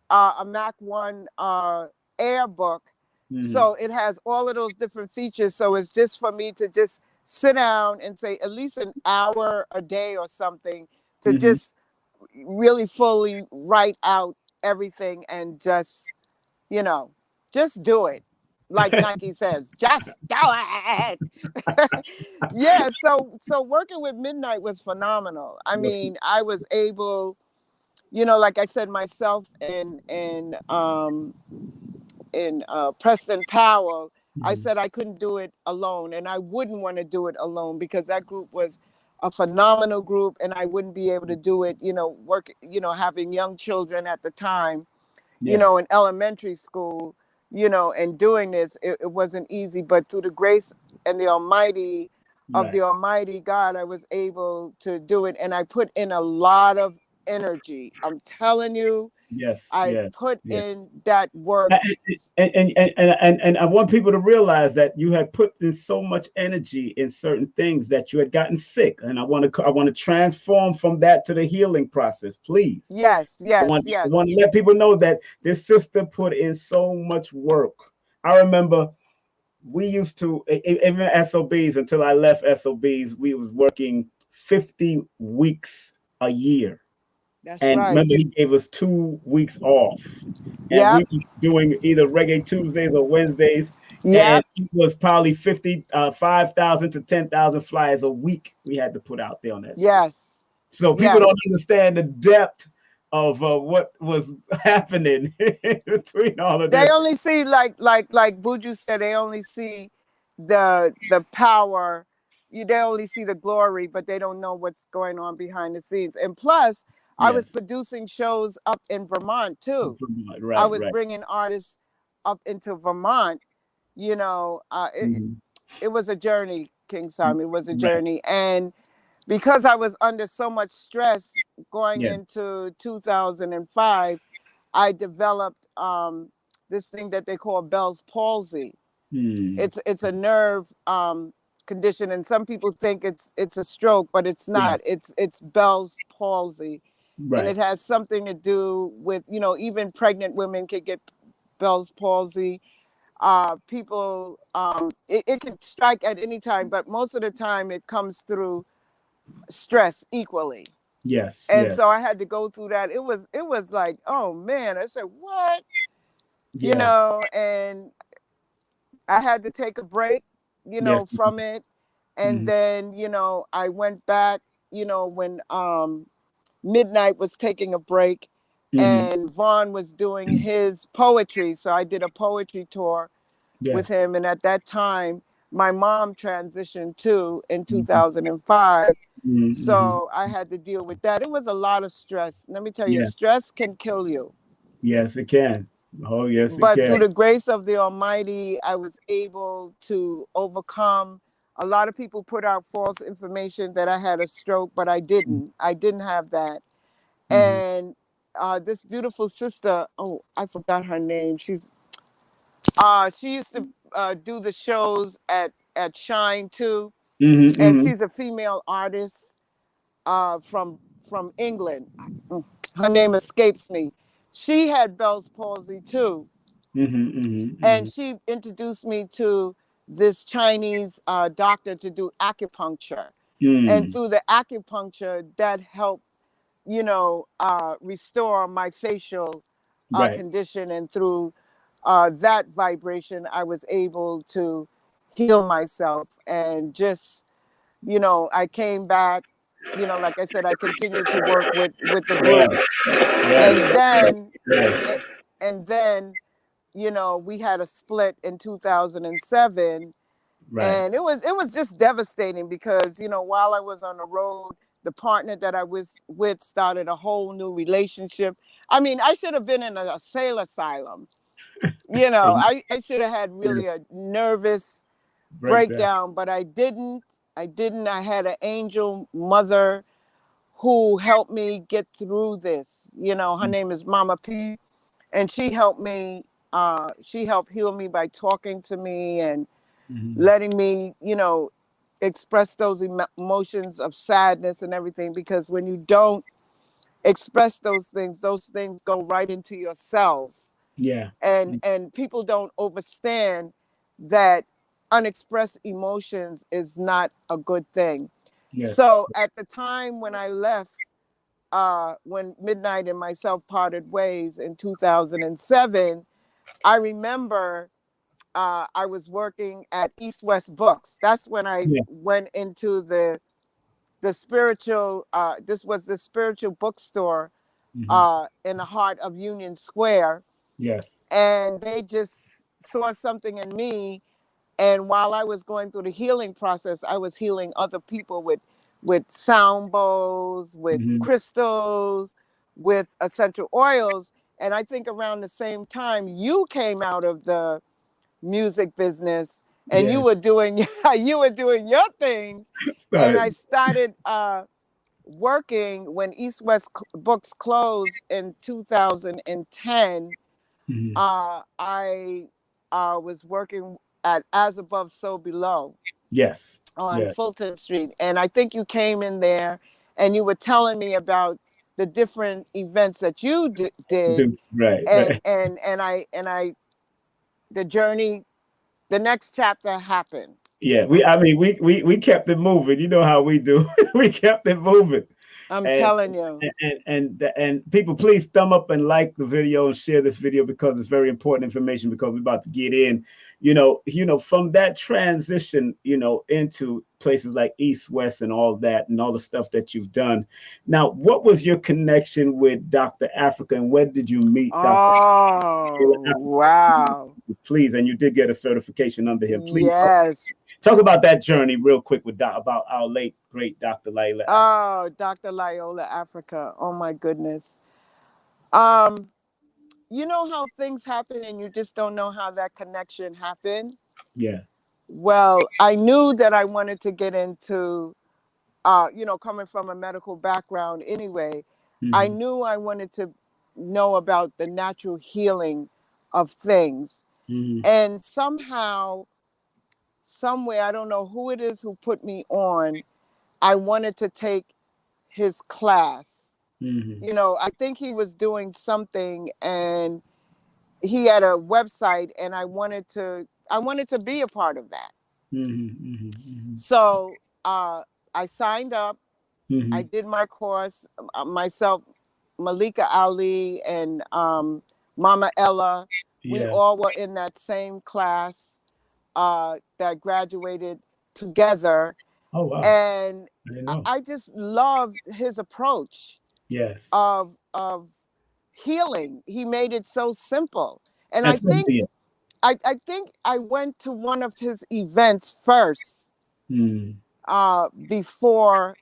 a Mac One Air book. Hmm. So it has all of those different features. So it's just for me to just sit down and say at least an hour a day or something to Hmm. just really fully write out everything and you know, just do it. Like Nike says, just do it. Yeah. So working with Midnight was phenomenal. I mean, I was able, like I said, myself and Preston Powell, I said I couldn't do it alone, and I wouldn't want to do it alone because that group was a phenomenal group, and I wouldn't be able to do it. Having young children at the time, Yeah. in elementary school, and doing this, it wasn't easy. But through the grace and the Almighty of Right. the Almighty God, I was able to do it, and I put in a lot of energy. I'm telling you, Yes. I Yes. put Yes. in that work. And I want people to realize that you had put in so much energy in certain things that you had gotten sick, and I want to transform from that to the healing process, please. Yes, I yes, want I yes. want to let people know that this sister put in so much work. I remember we used to even SOBs until I left SOBs, we was working 50 weeks a year. That's And right. remember, he gave us 2 weeks off, and we Yep, were doing either Reggae Tuesdays or Wednesdays, and yep, it was probably 5,000 to 10,000 flyers a week we had to put out there on that street. yes, So people don't yes. understand the depth of what was happening between all of They this. only see like Buju said, they only see the power. They only see the glory, but they don't know what's going on behind the scenes. And plus, I was Yes, producing shows up in Vermont too. I right, was right. bringing artists up into Vermont. You know, uh, it, Mhm. it was a journey, King Simon. It was a Right. journey, and because I was under so much stress going Yeah. into 2005, I developed this thing that they call Bell's palsy. Hmm. It's a nerve condition, and some people think it's a stroke, but it's Yeah. not. It's Bell's palsy, and it Right. has something to do with, even pregnant women can get Bell's palsy. People, it can strike at any time, but most of the time it comes through stress equally. Yes. And Yes. so I had to go through that. It was like, oh man, I said, what? you Yeah. know, and I had to take a break, you Yes. know, from it. And Mm-hmm. then, I went back, when Midnight was taking a break Mm-hmm. and Vaughn was doing his poetry. So I did a poetry tour with Yes. him. And at that time, my mom transitioned too in Mm-hmm. 2005. Mm-hmm. So I had to deal with that. It was a lot of stress. Let me tell you, Yeah. stress can kill you. Yes, it can. Oh, yes, it But can. through the grace of the Almighty, I was able to overcome. A lot of people put out false information that I had a stroke, but I didn't. I didn't have that. Mm-hmm. And this beautiful sister, oh, I forgot her name. She used to do the shows at Shine too, Mm-hmm. and Mm-hmm. she's a female artist from England. Her name escapes me. She had Bell's palsy too, Mm-hmm. Mm-hmm. and she introduced me to this Chinese doctor to do acupuncture. And Mm-hmm. through the acupuncture, that helped, restore my facial Right. condition. And through that vibration, I was able to heal myself. And just, I came back, like I said, I continued to work with the Right. group. Right. And then, Yes. and then, we had a split in 2007, Right. and it was just devastating because while I was on the road, the partner that I was with started a whole new relationship. I mean, I should have been in a sale asylum. And I should have had really a nervous breakdown. breakdown, but I didn't. I had an angel mother who helped me get through this. Her name is Mama P, and she helped heal me by talking to me and Mm-hmm. letting me, express those emotions of sadness and everything. Because when you don't express those things go right into your cells, Yeah. and people don't understand that unexpressed emotions is not a good thing. Yes. So at the time when I left, when Midnight and myself parted ways in 2007, I remember I was working at East West Books. That's when I Yeah. went into the spiritual. This was the spiritual bookstore Mm-hmm. in the heart of Union Square, Yes. and they just saw something in me. And while I was going through the healing process, I was healing other people with sound bowls, with Mm-hmm. crystals, with essential oils. And I think around the same time you came out of the music business and you Yeah. were doing you were doing your things. And I Started. started working when East West Books closed in 2010. Mm-hmm. I was working at As Above So Below Yes. on Yeah. Fulton Street, and I think you came in there and you were telling me about the different events that you did. Do right. and Right. and and I the journey, the next chapter happened. Yeah. I mean, we kept it moving. You know how we do. We kept it moving. I'm and telling you. and people, please thumb up and like the video and share this video because it's very important information, because we're about to get in, from that transition, into places like East West and all that and all the stuff that you've done. Now, what was your connection with Dr. Africa, and when did you meet Dr. Oh, Africa? wow. Please, and you did get a certification under him. Please Yes. talk about that journey real quick with about our late great Dr. Layla Africa. Oh, Dr. Lyola Africa. Oh my goodness. Um, you know how things happen and you just don't know how that connection happened? Yeah. Well, I knew that I wanted to get into, coming from a medical background anyway, I Hmm. knew I wanted to know about the natural healing of things. Hmm. And somehow, somewhere, I don't know who it is who put me on, I wanted to take his class. Hmm. I think he was doing something and he had a website, and I wanted to be a part of that. Hmm. Hmm. So I signed up. I Hmm. did my course myself, Malika Ali, and Mama Ella. We Yeah. all were in that same class that graduated together. Oh wow. And I didn't know. I just loved his approach Yes. of healing. He made it so simple. And That's what the. I think I went to one of his events first Mm, before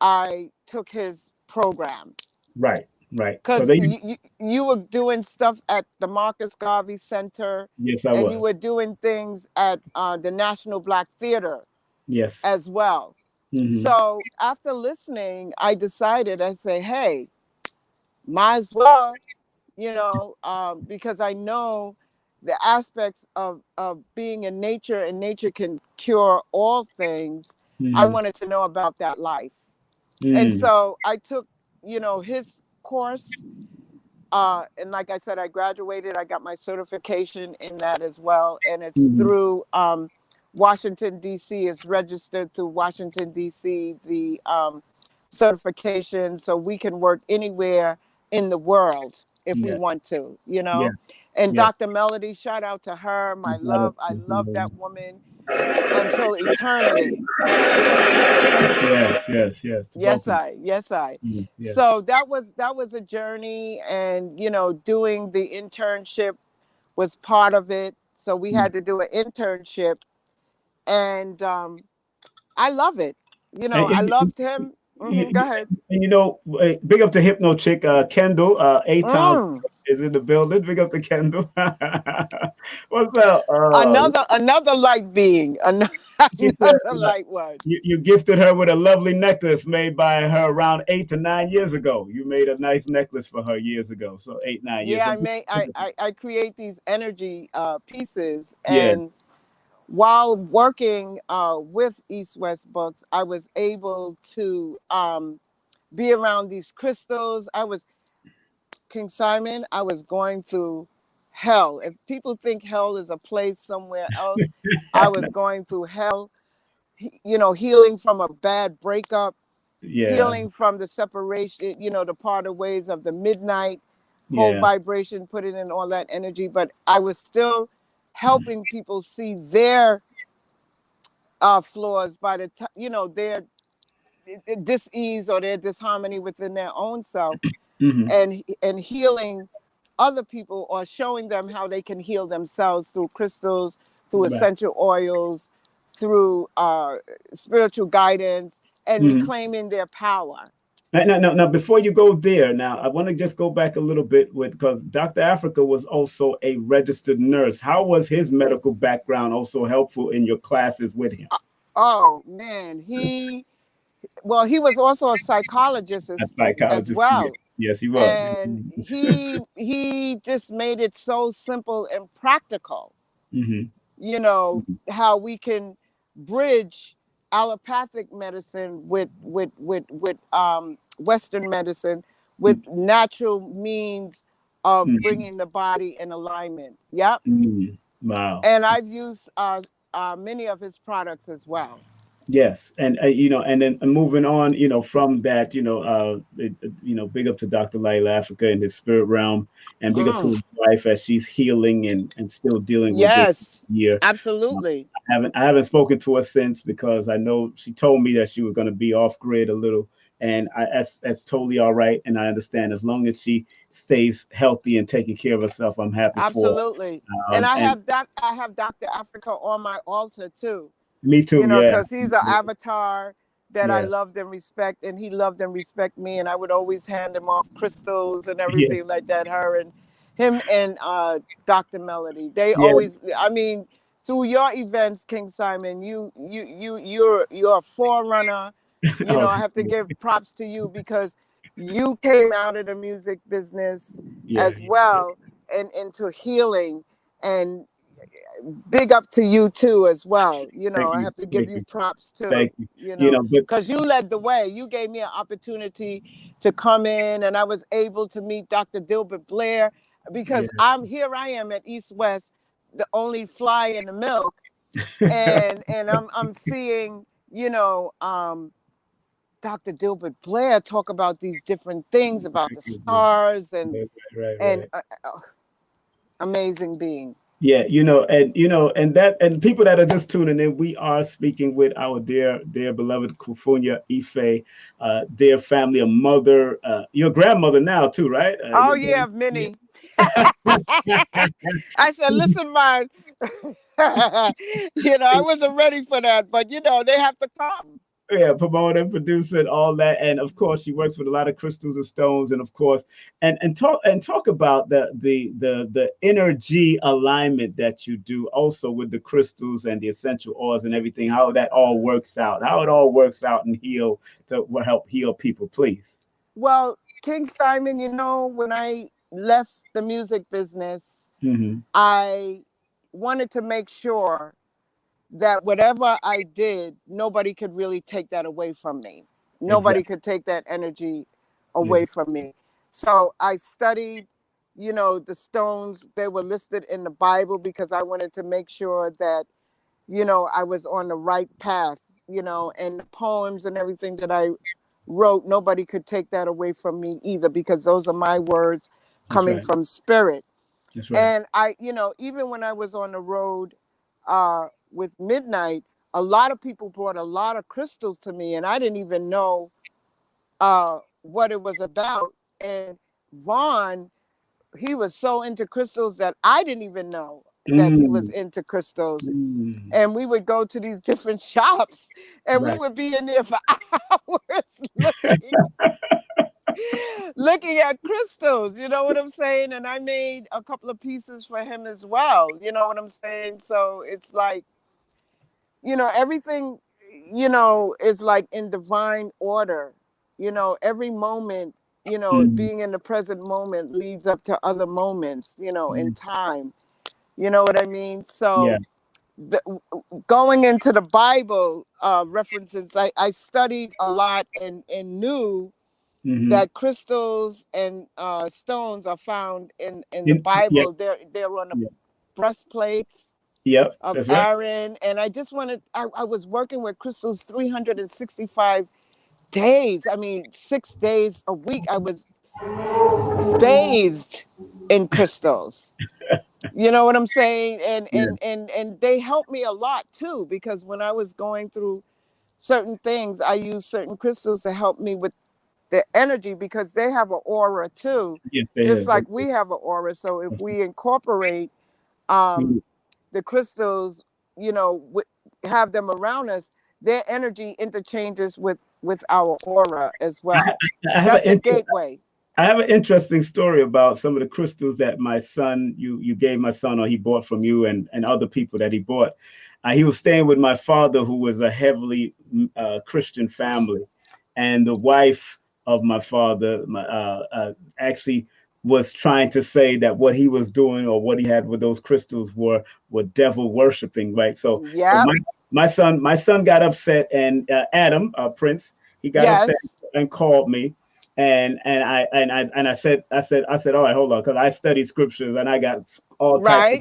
I took his program. right. Right. Because Because they. you were doing stuff at the Marcus Garvey Center, Yes, I and you was. were doing things at the National Black Theater Yes. as well. Mm-hmm. So after listening, I decided, I say, hey, might as well, because I know the aspects of being in nature, and nature can cure all things. I Mm-hmm. wanted to know about that life. And Mm, so I took, his course. And like I said, I graduated. I got my certification in that as well. And it's mm, through Washington, D.C. It's registered through Washington, D.C., the certification. So we can work anywhere in the world if we yeah. want to, Yeah. And Yeah. Dr. Melody, shout out to her. My That love. is I love definitely. that woman until eternity. Yes. Yes. Yes. Both Yes, of them. I. Yes, I. Yes. Yes. So that was a journey, and doing the internship was part of it. So we Mm. had to do an internship, and I love it. And, I and, loved him. you, Go ahead. big up to Hypno Chick, Kendall, A-Town Mm. is in the building. Big up to Kendall. What's up? Another light being, She said another light one. you gifted her with a lovely necklace made by her around 8 to 9 years ago. You made a nice necklace for her years ago. So 8, 9 years. Yeah, I create these energy pieces, Yeah. and while working with East West Books, I was able to be around these crystals. King Simon, I was going through hell. If people think hell is a place somewhere else, I was going through hell, healing from a bad breakup, Yeah. healing from the separation, the parted ways of the midnight, whole Yeah. vibration, putting in all that energy. But I was still helping people see their flaws by the time, their dis-ease or their disharmony within their own self, Hmm. and healing other people, or showing them how they can heal themselves through crystals, through Right. essential oils, through spiritual guidance, and Hmm. reclaiming their power. Now, before you go there, now I want to just go back a little bit with because Dr. Africa was also a registered nurse. How was his medical background also helpful in your classes with him? Oh man, he was also a psychologist A as psychologist, yeah. well. Yes, he was. And he just made it so simple and practical, Hmm. how we can bridge allopathic medicine with Western medicine, with natural means of Hmm. bringing the body in alignment. Yep. Hmm. Wow. And I've used many of his products as well. Yes, and and then moving on, from that, big up to Dr. Laila Africa in his spirit realm, and big up to Mm. his wife as she's healing and still dealing with this Yes, year. absolutely. I haven't spoken to her since because I know she told me that she was going to be off grid a little, and that's totally all right, and I understand as long as she stays healthy and taking care of herself, I'm happy for Absolutely. her. And And I have Dr. Africa on my altar too, me too, yeah, because he's an avatar that I yeah, loved and respect, and he loved and respect me, and I would always hand him off crystals and yeah, everything like that. Him and Dr. Melody, they yeah. always, I mean, through your events, King Simon, you're a forerunner. Oh, I have to give props to you, because you came out of the music business yeah, as well, and into healing, and big up to you too as well. thank I you, have to give thank you you. props too. Thank you. But Because you led the way. You gave me an opportunity to come in, and I was able to meet Dr. Dilbert Blair, yeah, because I am at East West, the only fly in the milk, and I'm seeing Dr. Dilbert Blair talk about these different things about the stars, and right, right, and right. amazing being. Yeah, and people that are just tuning in, we are speaking with our dear beloved Kufunya Ife, dear family, a mother, your grandmother now too, right? Oh Your yeah, grand, many. I said, listen, man. I wasn't ready for that, but they have to come. yeah, promoter, producer, all that, and of course, she works with a lot of crystals and stones, and of course, and talk about the InnerG alignment that you do also with the crystals and the essential oils and everything, how that all works out, how it all works out and heal to help heal people, please. Well, King Simon, when I left the music business, Hmm. I wanted to make sure that whatever I did, nobody could really take that away from me. Nobody Exactly. could take that energy away Exactly. from me. So I studied, the stones. They were listed in the Bible because I wanted to make sure that, I was on the right path, and the poems and everything that I wrote, nobody could take that away from me either, because those are my words That's coming right. from spirit. That's right. And even when I was on the road with Midnight, a lot of people brought a lot of crystals to me, and I didn't even know what it was about. And Vaughn, he was so into crystals that I didn't even know that he was Mm, into crystals. mm, And we would go to these different shops, and we right. would be in there for hours looking at crystals, you know what I'm saying? And I made a couple of pieces for him as well, you know what I'm saying? So it's like, everything, is like in divine order. Every moment, Mm, being in the present moment leads up to other moments, in mm, time. You know what I mean? yeah. So the, going into the Bible references, I studied a lot and knew Hmm. that crystals and stones are found in the Yeah. Bible. They're on the Yeah. breastplates Yep. of That's right. Aaron, and I just wanted. I was working with crystals 365 days. I mean, 6 days a week. I was bathed in crystals. You know what I'm saying? And Yeah. and and and they helped me a lot too, because when I was going through certain things, I used certain crystals to help me with the energy, because they have an aura too, Yes, they just have. like we have an aura. So if we incorporate Mm. the crystals, have them around us, their energy interchanges with our aura as well. I have That's a gateway. I have an interesting story about some of the crystals that my son you gave my son, or he bought from you and other people that he bought. He was staying with my father, who was a heavily Christian family, and the wife of my father actually was trying to say that what he was doing or what he had with those crystals were devil worshiping, right? So Yep. my son got upset, and Adam Prince, he got upset Yes. and called me, and I said, all right, hold on, because I studied scriptures and I got all types of.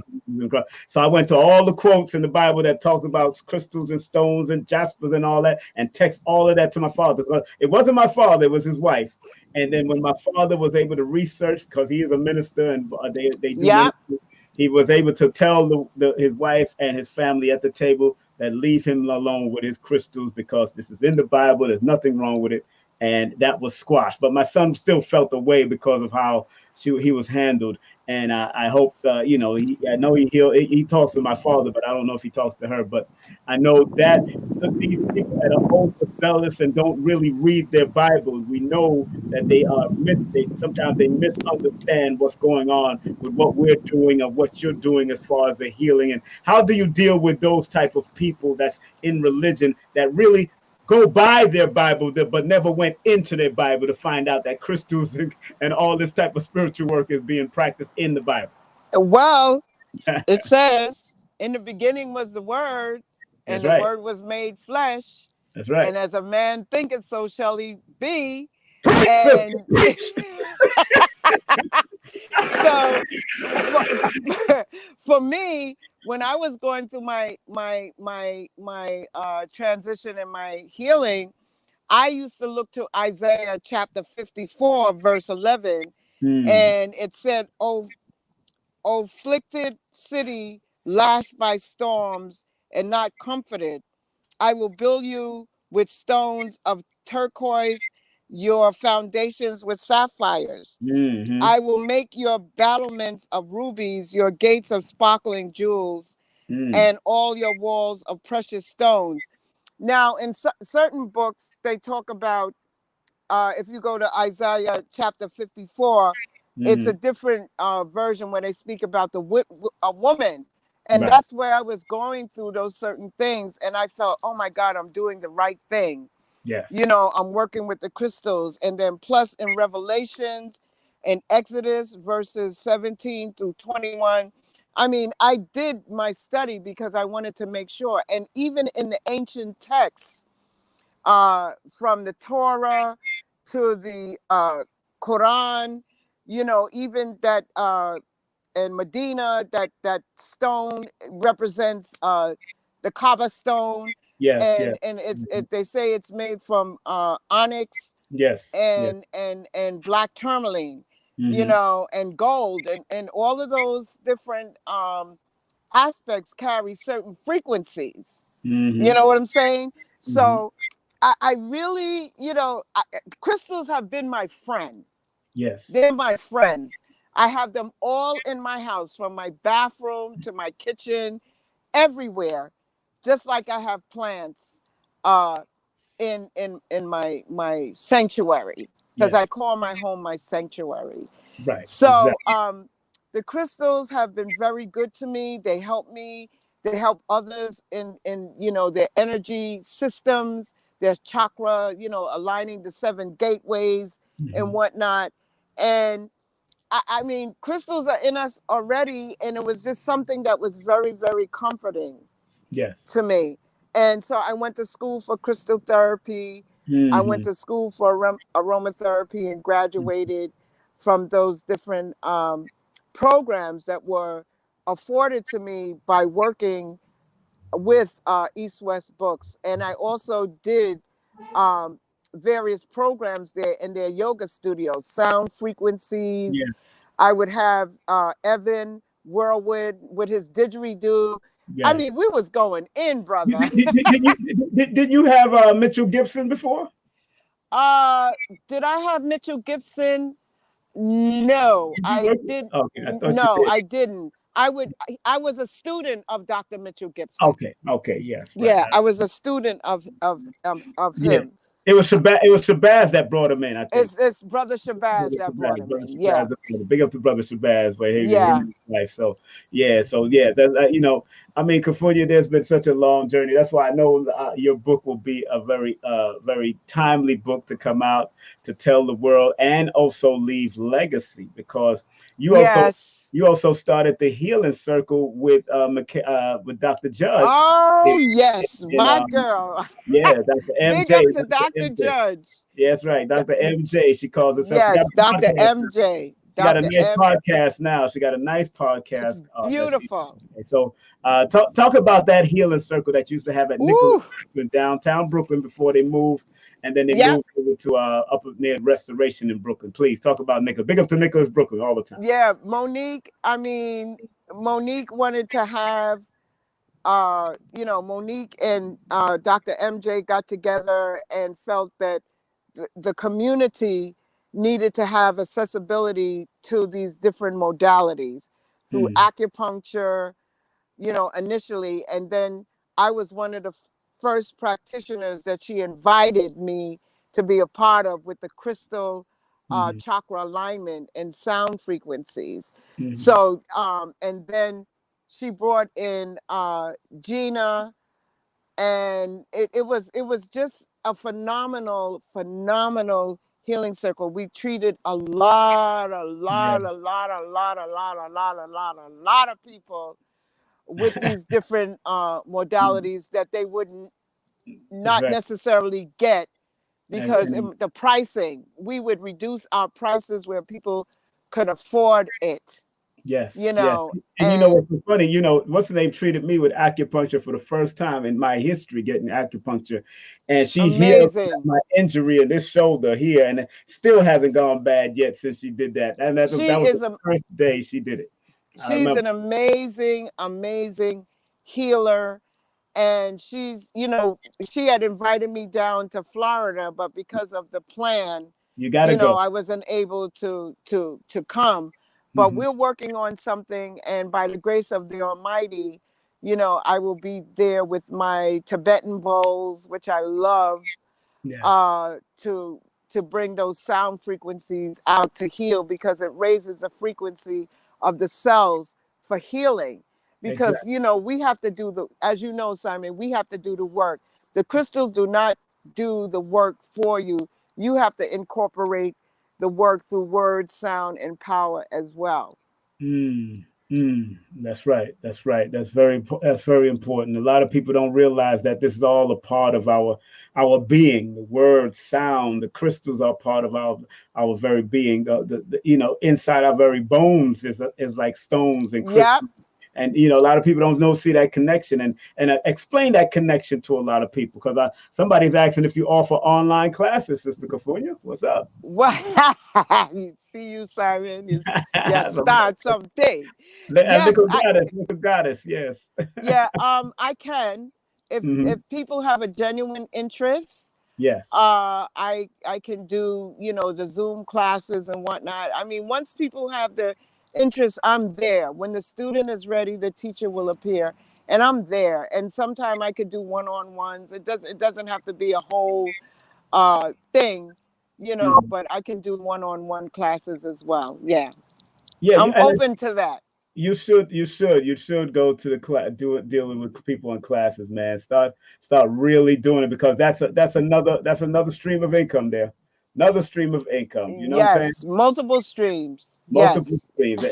Right. So I went to all the quotes in the Bible that talks about crystals and stones and jaspers and all that, and text all of that to my father. So it wasn't my father; it was his wife. And then when my father was able to research, because he is a minister and they do Yep. ministry, he was able to tell his wife and his family at the table that leave him alone with his crystals, because this is in the Bible. There's nothing wrong with it, and that was squashed. But my son still felt the way because of how he was handled. And I hope, I know he talks to my father, but I don't know if he talks to her. But I know that these people that are overzealous and don't really read their Bibles, we know that sometimes they misunderstand what's going on with what we're doing and what you're doing as far as the healing. And how do you deal with those type of people that's in religion that really go by their Bible, but never went into their Bible to find out that crystals and all this type of spiritual work is being practiced in the Bible? Well, it says, in the beginning was the Word, That's and the right. Word was made flesh, That's right. and as a man thinketh, so shall he be. Preach, sister, And preach. so for, for me, when I was going through my transition and my healing, I used to look to Isaiah chapter 54 verse 11, Mm, and it said, oh, afflicted city lashed by storms and not comforted. I will build you with stones of turquoise, your foundations with sapphires. Mm-hmm. I will make your battlements of rubies, your gates of sparkling jewels, Mm. and all your walls of precious stones. Now, in certain books, they talk about, if you go to Isaiah chapter 54, it's a Mm-hmm. different version where they speak about a woman. And Right. that's where I was going through those certain things. And I felt, oh my God, I'm doing the right thing. Yes. You know, I'm working with the crystals. And then plus in Revelations and Exodus verses 17 through 21. I mean, I did my study because I wanted to make sure. And even in the ancient texts, from the Torah to the Quran, you know, even that in Medina, that stone represents the Kaaba stone, Yes. Yes. and Mm-hmm. they say it's made from onyx Yes. Yes. and black tourmaline, you Mm-hmm. know, and gold, and all of those different aspects carry certain frequencies. You Mm-hmm. know what I'm saying? Mm-hmm. So I really, you know, crystals have been my friend. Yes. They're my friends. I have them all in my house, from my bathroom to my kitchen, everywhere. Just like I have plants uh, in my sanctuary, because I Yes. call my home my sanctuary. Right. So Exactly. the crystals have been very good to me. They help me. They help others in you know, their energy systems, their chakra, you know, aligning the seven gateways and Mm-hmm. whatnot. And I mean, crystals are in us already, and it was just something that was very, very comforting Yes. to me. And so I went to school for crystal therapy. I went Mm-hmm. to school for aromatherapy and graduated from those different programs that were afforded to me by working with East West Books. And I also did um, various programs there in their yoga studios, sound frequencies. Yes. I would have Evan Whirlwood with his didgeridoo. I Yes. mean, we was going in, Did, brother. did, did you have Mitchell Gibson before? uh, did I have Mitchell Gibson? No, Did you I work? did. Okay, I thought you No, did. I didn't. I was a student of Dr. Mitchell Gibson. Okay. Okay. Yes. Right. Yeah, I was a student of Yeah. him. It was Shabazz. It was Shabazz that brought him in, I think. It's Brother Shabazz Brother that brought Shabazz, him Brother in. Yeah, Shabazz, big up to Brother Shabazz for him yeah, and his life. So yeah, that's you know, I mean, Kufunya, there's been such a long journey. That's why I know your book will be a very timely book to come out to tell the world and also leave legacy, because you also yes. you also started the healing circle with Dr. Judge. Oh And, yes, and my girl. yeah, Dr. Big MJ, up to Dr. Dr. MJ. Judge. Yeah, that's right. Dr. MJ, she calls herself. She got Yes, a Dr. podcast now. MJ. She got a Dr. nice M. podcast now. She got a nice It's podcast that she. beautiful. So, talk about that healing circle that you used to have at Nicholas Ooh, Brooklyn, downtown Brooklyn, before they moved, and then they yep. moved over to up near Restoration in Brooklyn. Please talk about Nicholas. Big up to Nicholas Brooklyn all the time. Yeah, Monique. I mean, Monique wanted to have you know, Monique and Dr. MJ got together and felt that the community needed to have accessibility to these different modalities through Mm, acupuncture, you know, initially. And then I was one of the first practitioners that she invited me to be a part of with the crystal mm, chakra alignment and sound frequencies. mm, So, and then she brought in Gina, and it was just a phenomenal healing circle. We treated yeah. a lot of people with these different modalities that they wouldn't That's not right. necessarily get, because And the pricing, we would reduce our prices where people could afford it, you yes, yes. know. And you know And what's so funny? You know, what's the name treated me with acupuncture for the first time in my history getting acupuncture. And she healed amazing. my injury in this shoulder here, and it still hasn't gone bad yet since she did that. And that She was the is a first day she did it. I She's remember. an amazing, amazing healer. And she's, she had invited me down to Florida, but because of the plan, You gotta go. I wasn't able to come. But Hmm. we're working on something, and by the grace of the Almighty, I will be there with my Tibetan bowls, which I love, Yes. uh, to to bring those sound frequencies out to heal, because it raises the frequency of the cells for healing. Because Exactly. we have to do the, as you know, Simon, we have to do the work. The crystals do not do the work for you. You have to incorporate the work through word, sound, and power as well. Mm, that's right. That's right. That's very important. A lot of people don't realize that this is all a part of our being. The word, sound, the crystals are part of our very being. Inside our very bones is like stones and Yep. crystals. And a lot of people don't know see that connection and explain that connection to a lot of people because somebody's asking if you offer online classes, Sister Kufunya. What's up? What? See you, Simon. You start something. Yes, Little goddess, little goddess. Yes. yeah, I can. If Hmm. if people have a genuine interest, Yes. I can do, the Zoom classes and whatnot. I mean, once people have the interest, I'm there. When the student is ready, the teacher will appear, and I'm there. And sometimes I could do one-on-ones. It doesn't have to be a whole thing, Mhm. but I can do one-on-one classes as well. Yeah. Yeah, I'm and open to that. you should go to the class, dealing with people in classes, man. Start really doing it because that's another stream of income there, another stream of income. You know what I'm saying? Yes, multiple streams. Multiple Yes. streams.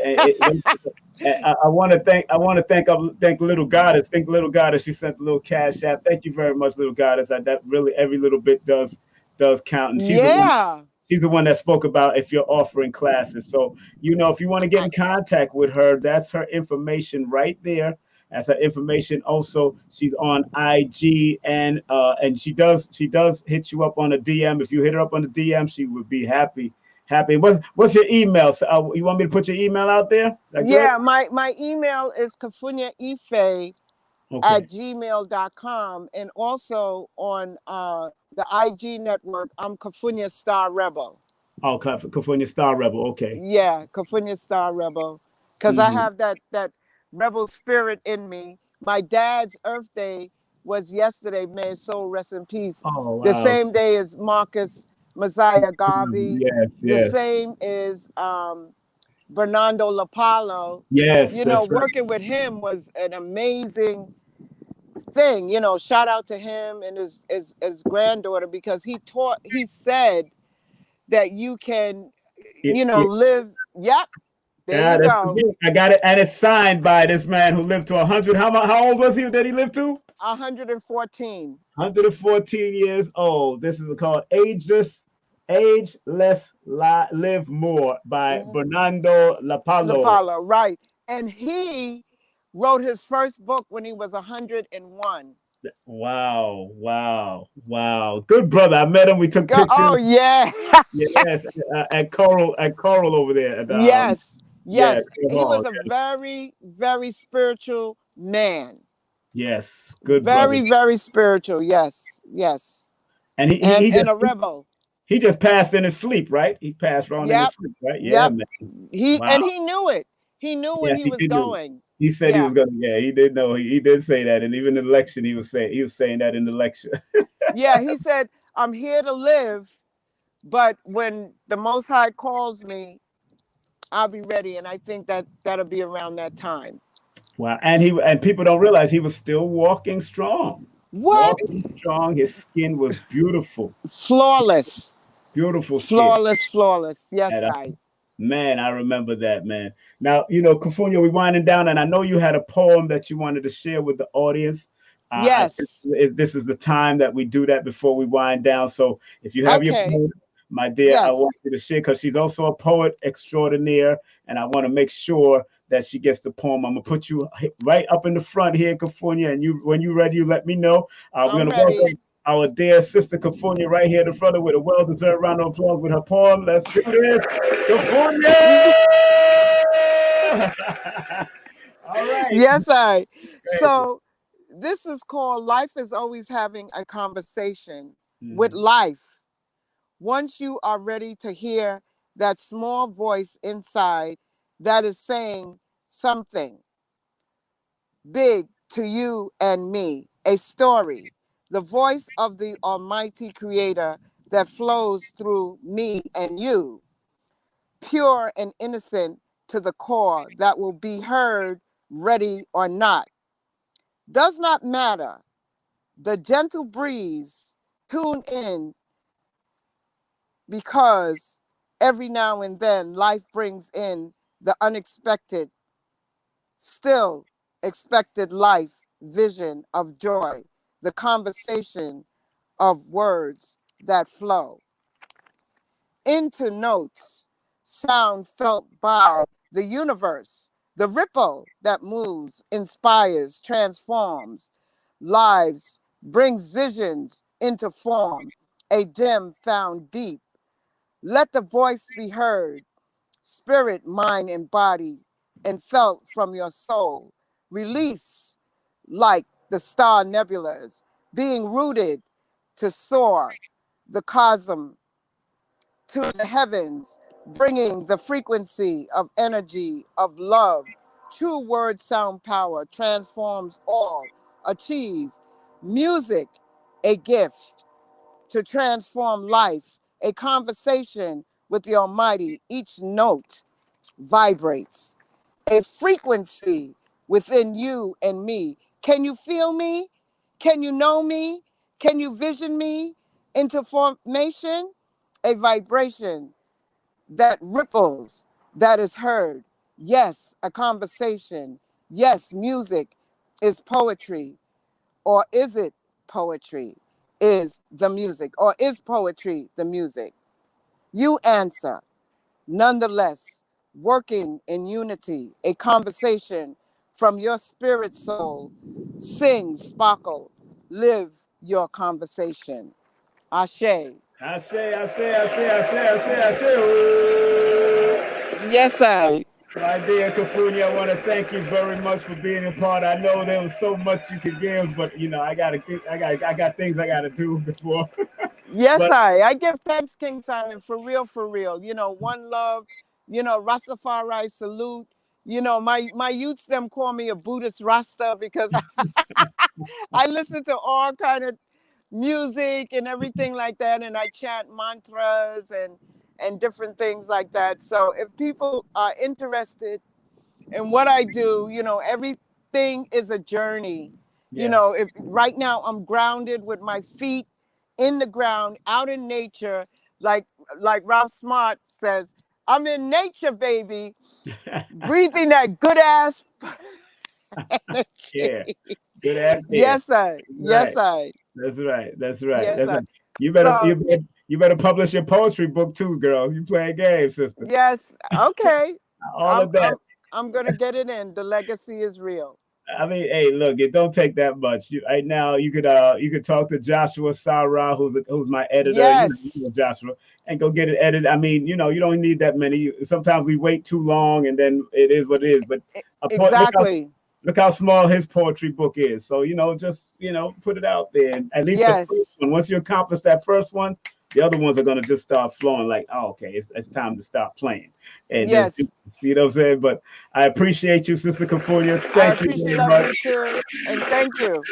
And I want to thank Little Goddess. Thank Little Goddess. She sent a little cash app. Thank you very much, Little Goddess. That really every little bit does count, and she's the one. Yeah. She's the one that spoke about if you're offering classes. So, if you want to get I, in contact with her, that's her information right there. That's her information. Also, she's on IG and she does hit you up on a DM. If you hit her up on the DM, she would be happy. Happy. What's your email? So, you want me to put your email out there? Is that good? yeah, my email is KufunyaIfe at Okay. gmail.com. And also on the IG network, I'm KufunyaStarRebel. Oh, California Star Rebel. Okay. Yeah, KufunyaStarRebel. Because I Hmm. have that rebel spirit in me. My dad's Earth Day was yesterday. May his soul rest in peace. Oh The wow. same day as Marcus Messiah Garvey. Yes. The Yes. same is Bernardo Lapalo. Yes. That's right. Working with him was an amazing thing. Shout out to him and his granddaughter, because he said that you can, Yeah. live. Yep, there Yeah, you that's go. the I got it, and it's signed by this man who lived to 100. How old was he that he lived to? 114. 114 years old. This is called Live More by Bernardo Lapalo. Lapalo, right. And he wrote his first book when he was 101. Wow, wow, wow. Good brother. I met him. We took pictures. Oh, yeah. Yes, at Coral over there at the Yes. yeah, Yes. Coral He Hall. was a very, very spiritual man. Yes, good brother. Very, very spiritual. Yes. Yes. And And a rebel. he just passed in his sleep, right? He passed on in his Yep. sleep, right? Yeah, Yep. man. He Wow. and he knew it. He knew where Yes, he he was did know. going. He said he Yeah. was gonna. Yeah, he did know. He did say that, and even in the lecture, he was saying that in the lecture. Yeah. He said, I'm here to live, but when the Most High calls me, I'll be ready. And I think that'll be around that time. Wow, and people don't realize he was still walking strong, What? walking strong. His skin was beautiful, Flawless. beautiful skin. Flawless, flawless. Yes, And I. man, I remember that, man. Now, Kufunya, we winding down, and I know you had a poem that you wanted to share with the audience. I think Yes. this is the time that we do that before we wind down. So if you have your Okay. poem, my dear, I want Yes. you to share because she's also a poet extraordinaire, and I want to make sure that she gets the poem. I'm gonna put you right up in the front here, Kufunya, and when you're ready, you let me know. We're I'm gonna ready. welcome our dear sister Kufunya right here in the front of with a well-deserved round of applause with her poem. Let's do this. Kufunya! All right. Yes, I. Crazy. So this is called Life is Always Having a Conversation with Mhm. Life. Once you are ready to hear that small voice inside that is saying something big to you and me, a story, the voice of the Almighty Creator that flows through me and you, pure and innocent to the core, that will be heard, ready or not. Does not matter. The gentle breeze, tune in, because every now and then life brings in the unexpected, still expected life vision of joy, the conversation of words that flow into notes, sound felt by the universe, the ripple that moves, inspires, transforms lives, brings visions into form, a gem found deep. Let the voice be heard, spirit, mind, and body, and felt from your soul. Release like the star nebulas, being rooted to soar the cosm to the heavens, bringing the frequency of energy, of love. True word sound power transforms all. Achieve music, a gift to transform life, a conversation with the Almighty. Each note vibrates a frequency within you and me. Can you feel me? Can you know me? Can you vision me into formation? A vibration that ripples, that is heard. Yes, a conversation. Yes, music is poetry. Or is it poetry? Is the music? Or is poetry the music? You answer. Nonetheless, working in unity, a conversation from your spirit soul. Sing, sparkle, live your conversation. Ashe. I say, I say, I say, I say, I say, I say. Ooh. Yes, I. My dear Kufunya, I want to thank you very much for being a part. I know there was so much you could give, but you know, I got things I gotta do before. Yes, But I give thanks, King Simon, for real, for real. You know, one love, Rastafari salute. My youths them call me a Buddhist Rasta because I listen to all kind of music and everything like that, and I chant mantras and different things like that. So if people are interested in what I do, everything is a journey. yes, If right now I'm grounded with my feet in the ground, out in nature, like Ralph Smart says, I'm in nature, baby, breathing that good ass yeah, energy. good idea. Yes, I. Right. Yes, I. That's right. That's right. Yes, That's I. right. So You better publish your poetry book too, girl. You playing games, sister. yes, okay. All I'm of that. I'm I'm gonna get it in. The legacy is real. I mean, hey, look, it don't take that much. Right now, you could talk to Joshua Sarah, who's my editor. You Yes, know Joshua, and go get it edited. I mean, you don't need that many. Sometimes we wait too long, and then it is what it is. But exactly. look how small his poetry book is. So just put it out there. And at least the first Yes, one. Once you accomplish that first one, the other ones are gonna just start flowing. Like, oh, okay, it's time to stop playing and just yes. see what I'm saying. But I appreciate you, Sister Kufunya. I Thank you appreciate very love much. you too, and thank you.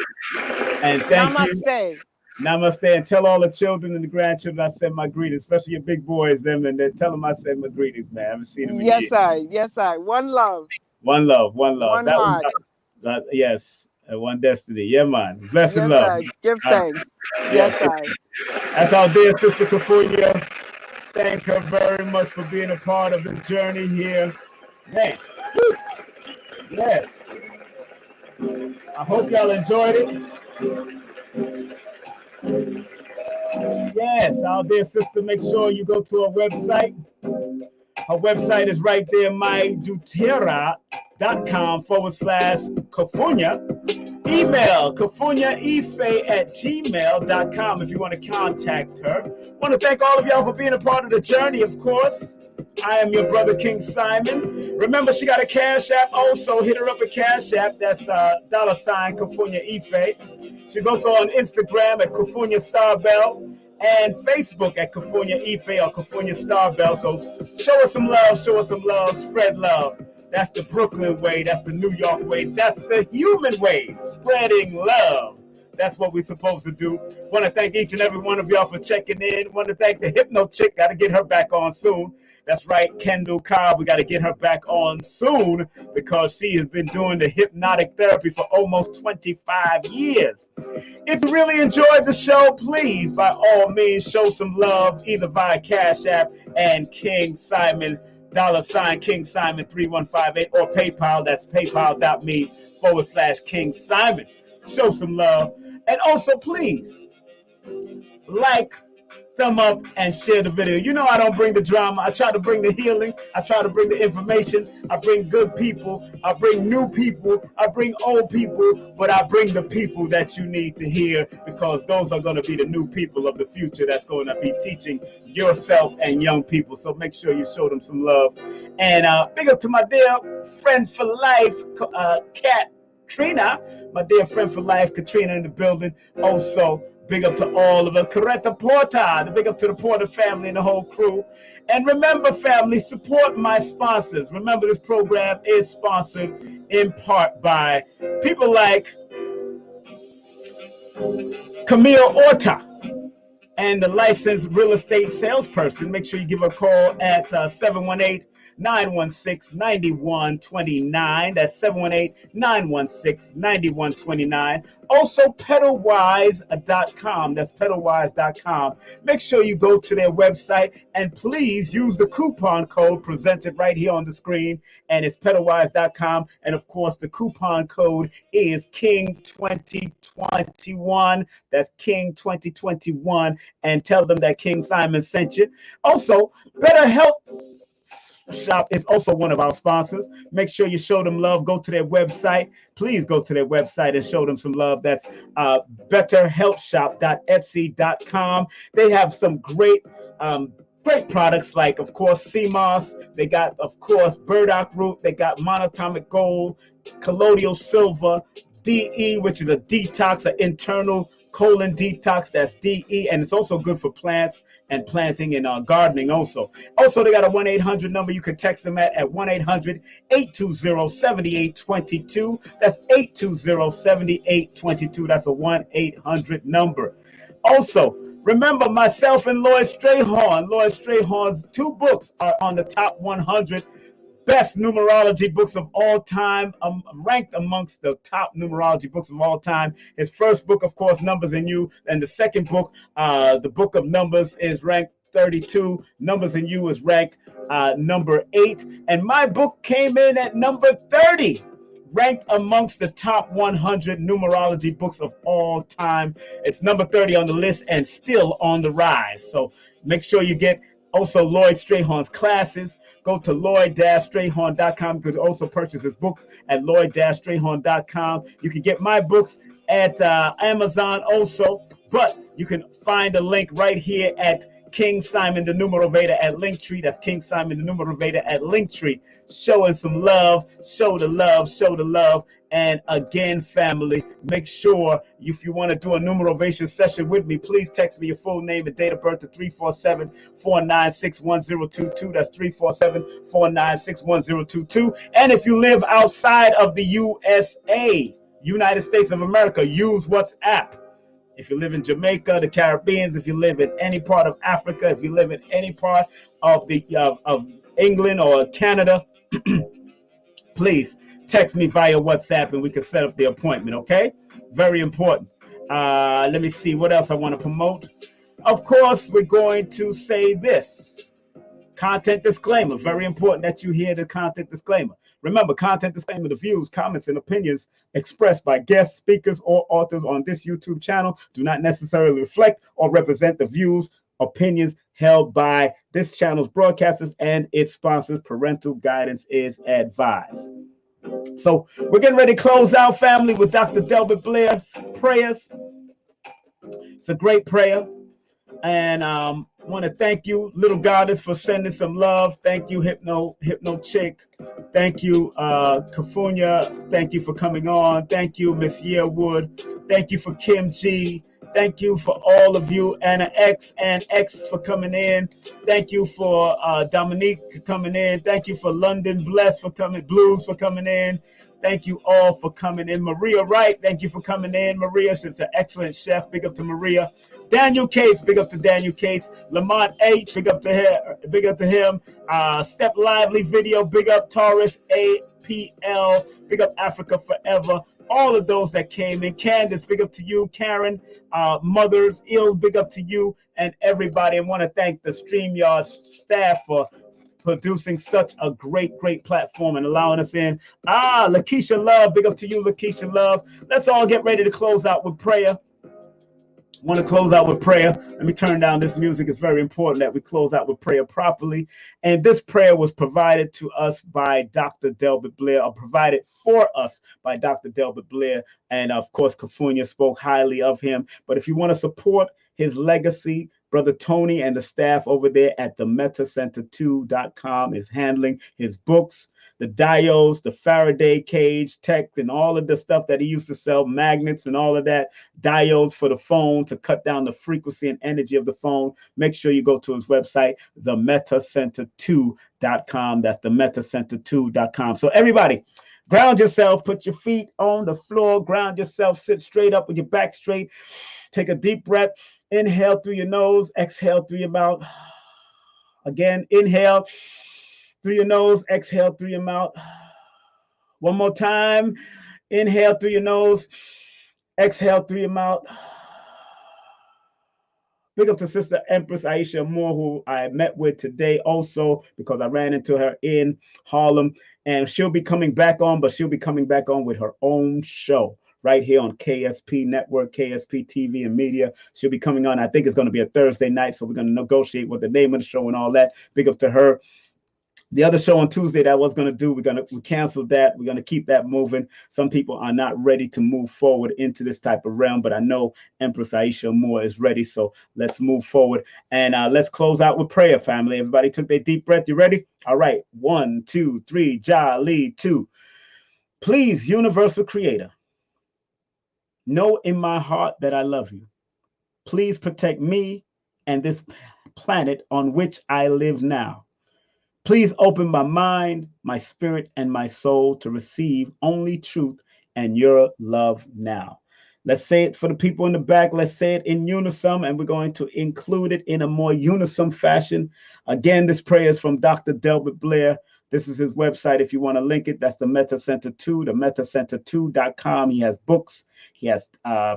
And thank you. Namaste. Namaste. And tell all the children and the grandchildren I send my greetings, especially your big boys, them, and then tell them I send my greetings, man. I haven't seen them in years. Yes, I. Yes, I. One love, One love, one love. one That was heart. yes, one destiny. Yeah, man. Blessed Yes, love. I. Give Uh, thanks. yes. Yes, I. That's our dear sister Kufunya. Thank her very much for being a part of the journey here. Man, yes. I hope y'all enjoyed it. Yes, our dear sister, make sure you go to our website. Her website is right there, mydutera.com/Kufunya. Email KufunyaIfe@gmail.com if you want to contact her. Want to thank all of y'all for being a part of the journey, of course. I am your brother, King Simon. Remember, she got a Cash App also. Hit her up at Cash App. That's $ Kufunya Ife. She's also on Instagram at KufunyaStarRebel and Facebook at Kufunya Ife or KufunyaStarRebel. So show us some love, spread love. That's the Brooklyn way. That's the New York way. That's the human way, spreading love. That's what we're supposed to do. Want to thank each and every one of y'all for checking in. Want to thank the Hypno Chick. Got to get her back on soon. That's right, Kendall Cobb. We got to get her back on soon because she has been doing the hypnotic therapy for almost 25 years. If you really enjoyed the show, please, by all means, show some love either via Cash App and King Simon, $King Simon 3158 or PayPal. That's paypal.me/King Simon. Show some love. And also, please, like, thumb up, and share the video. You know I don't bring the drama. I try to bring the healing. I try to bring the information. I bring good people. I bring new people. I bring old people. But I bring the people that you need to hear because those are going to be the new people of the future that's going to be teaching yourself and young people. So make sure you show them some love. And big up to my dear friend for life, Katrina, my dear friend for life, Katrina in the building. Also, big up to all of us. Coretta Porta, big up to the Porter family and the whole crew. And remember, family, support my sponsors. Remember, this program is sponsored in part by people like Camille Orta and the licensed real estate salesperson. Make sure you give her a call at 718-916-9129. That's 718-916-9129. Also, pedalwise.com. That's pedalwise.com. Make sure you go to their website and please use the coupon code presented right here on the screen. And it's pedalwise.com. And of course, the coupon code is King2021. That's King2021. And tell them that King Simon sent you. Also, Better Health Shop is also one of our sponsors. Make sure you show them love. Go to their website. Please go to their website and show them some love. That's betterhealthshop.etsy.com. They have some great products like, of course, CMOS. They got, of course, burdock root. They got monatomic gold, colloidal silver, DE, which is a detox, an internal colon detox. That's DE, and it's also good for plants and planting and gardening also. Also, they got a 1-800 number you can text them at 1-800-820-7822. That's 820-7822. That's a 1-800 number. Also, remember myself and Lloyd Strayhorn. Lloyd Strayhorn's 2 books are on the top 100 best numerology books of all time, ranked amongst the top numerology books of all time. His first book, of course, Numbers in You, and the second book, the Book of Numbers, is ranked 32. Numbers in You is ranked number 8. And my book came in at number 30, ranked amongst the top 100 numerology books of all time. It's number 30 on the list and still on the rise. So make sure you get also Lloyd Strayhorn's classes. Go to Lloyd-Strayhorn.com. You could also purchase his books at Lloyd-Strayhorn.com. You can get my books at Amazon also, but you can find a link right here at King Simon the Numerovator at Linktree. That's King Simon the Numerovator at Linktree. Showing some love. Show the love. Show the love. And again, family, make sure if you want to do a numerovation session with me, please text me your full name and date of birth to 347-496-1022. That's 347-496-1022. And if you live outside of the USA, United States of America, use WhatsApp. If you live in Jamaica, the Caribbean, if you live in any part of Africa, if you live in any part of the of England or Canada, please text me via WhatsApp and we can set up the appointment, okay? Very important. Let me see what else I want to promote. Of course, we're going to say this. Content disclaimer. Very important that you hear the content disclaimer. Remember, content disclaimer, the views, comments, and opinions expressed by guest speakers or authors on this YouTube channel do not necessarily reflect or represent the views, opinions held by this channel's broadcasters and its sponsors. Parental guidance is advised. So we're getting ready to close out, family, with Dr. Delbert Blair's prayers. It's a great prayer. And Want to thank you, Little Goddess, for sending some love. Thank you, Hypno Chick. Thank you, Kufunya. Thank you for coming on. Thank you, Miss Yearwood. Thank you for Kim G. Thank you for all of you, Anna X and X, for coming in. Thank you for Dominique coming in. Thank you for London Bless for coming, Blues for coming in. Thank you all for coming in. Maria Wright, thank you for coming in. Maria, she's an excellent chef. Big up to Maria. Daniel Cates, big up to Daniel Cates. Lamont H, big up to him. Big up to him. Step Lively Video, big up Taurus APL, big up Africa Forever. All of those that came in. Candace, big up to you. Karen, Mothers, Ills, big up to you and everybody. I want to thank the StreamYard staff for producing such a great platform and allowing us in. Lakeisha Love, big up to you, Lakeisha Love. Let's all get ready to close out with prayer. Want to close out with prayer. Let me turn down this music. It's very important that we close out with prayer properly. And this prayer was provided to us by Dr. Delbert Blair, or provided for us by Dr. Delbert Blair. And of course, Kufunya spoke highly of him. But if you want to support his legacy, Brother Tony and the staff over there at the metacenter2.com is handling his books, the diodes, the Faraday cage, tech, and all of the stuff that he used to sell, magnets and all of that, diodes for the phone to cut down the frequency and energy of the phone. Make sure you go to his website, the metacenter2.com. That's the metacenter2.com. So everybody, ground yourself, put your feet on the floor, ground yourself, sit straight up with your back straight. Take a deep breath. Inhale through your nose, exhale through your mouth. Again, inhale through your nose, exhale through your mouth. One more time. Inhale through your nose, exhale through your mouth. Big up to Sister Empress Aisha Moore, who I met with today also, because I ran into her in Harlem. And she'll be coming back on, but she'll be coming back on with her own show right here on KSP Network, KSP TV and Media. She'll be coming on. I think it's going to be a Thursday night, so we're going to negotiate what the name of the show and all that. Big up to her. The other show on Tuesday that I was going to do, we canceled that. We're going to keep that moving. Some people are not ready to move forward into this type of realm, but I know Empress Aisha Moore is ready. So let's move forward and let's close out with prayer, family. Everybody took their deep breath. You ready? All right. 1, 2, 3. Jali 2. Please, Universal Creator, know in my heart that I love you. Please protect me and this planet on which I live now. Please open my mind, my spirit, and my soul to receive only truth and your love now. Let's say it for the people in the back. Let's say it in unison, and we're going to include it in a more unison fashion. Again, this prayer is from Dr. Delbert Blair. This is his website. If you want to link it, that's the Metacenter 2, the metacenter2.com. He has books. He has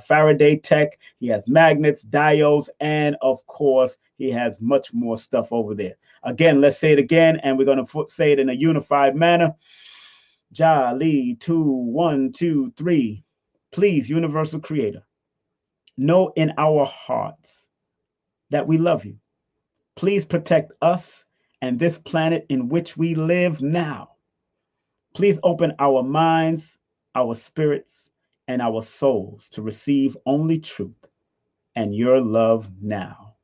Faraday tech. He has magnets, diodes, and of course, he has much more stuff over there. Again, let's say it again, and we're going to say it in a unified manner. Jali 2, 1, 2, 3. Please, Universal Creator, know in our hearts that we love you. Please protect us and this planet in which we live now. Please open our minds, our spirits, and our souls to receive only truth and your love now.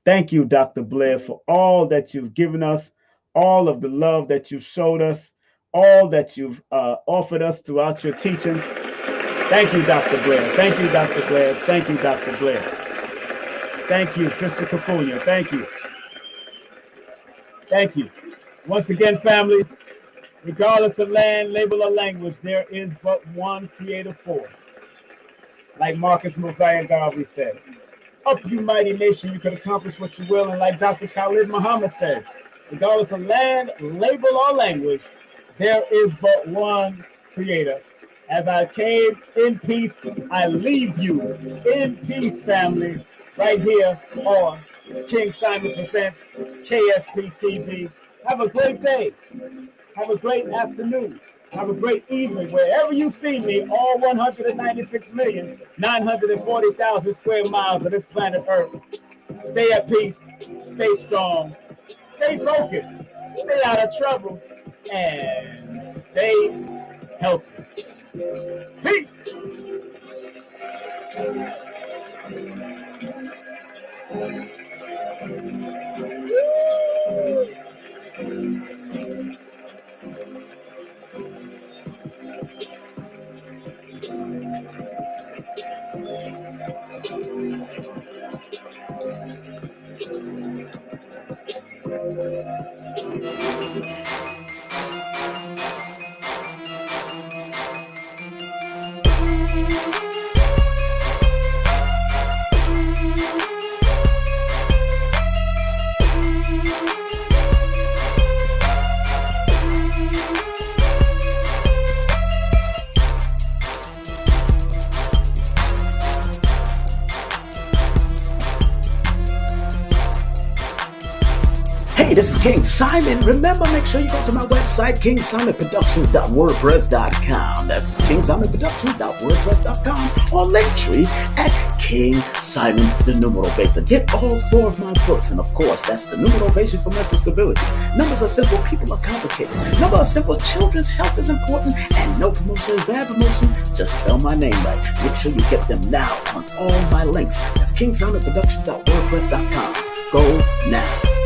Thank you, Dr. Blair, for all that you've given us, all of the love that you've showed us, all that you've offered us throughout your teachings. Thank you, Dr. Blair. Thank you, Dr. Blair. Thank you, Dr. Blair. Thank you, Sister Kufunya. Thank you. Thank you. Once again, family, regardless of land, label, or language, there is but one creative force. Like Marcus Mosiah Garvey said, up you mighty nation, you can accomplish what you will. And like Dr. Khalid Muhammad said, regardless of land, label, or language, there is but one creator. As I came in peace, I leave you in peace, family, right here on King Simon Presents KSP TV. Have a great day. Have a great afternoon. Have a great evening. Wherever you see me, all 196,940,000 square miles of this planet Earth. Stay at peace. Stay strong. Stay focused. Stay out of trouble. And stay healthy. Peace. Hey, this is King Simon. Remember, make sure you go to my website, KingSimonProductions.wordpress.com. That's KingSimonProductions.wordpress.com, or Linktree at King Simon the Numerovation. Get all 4 of my books, and of course, that's the Numerovation for mental stability. Numbers are simple, people are complicated. Numbers are simple, children's health is important, and no promotion is bad promotion. Just spell my name right. Make sure you get them now on all my links. That's KingSimonProductions.wordpress.com. Go now.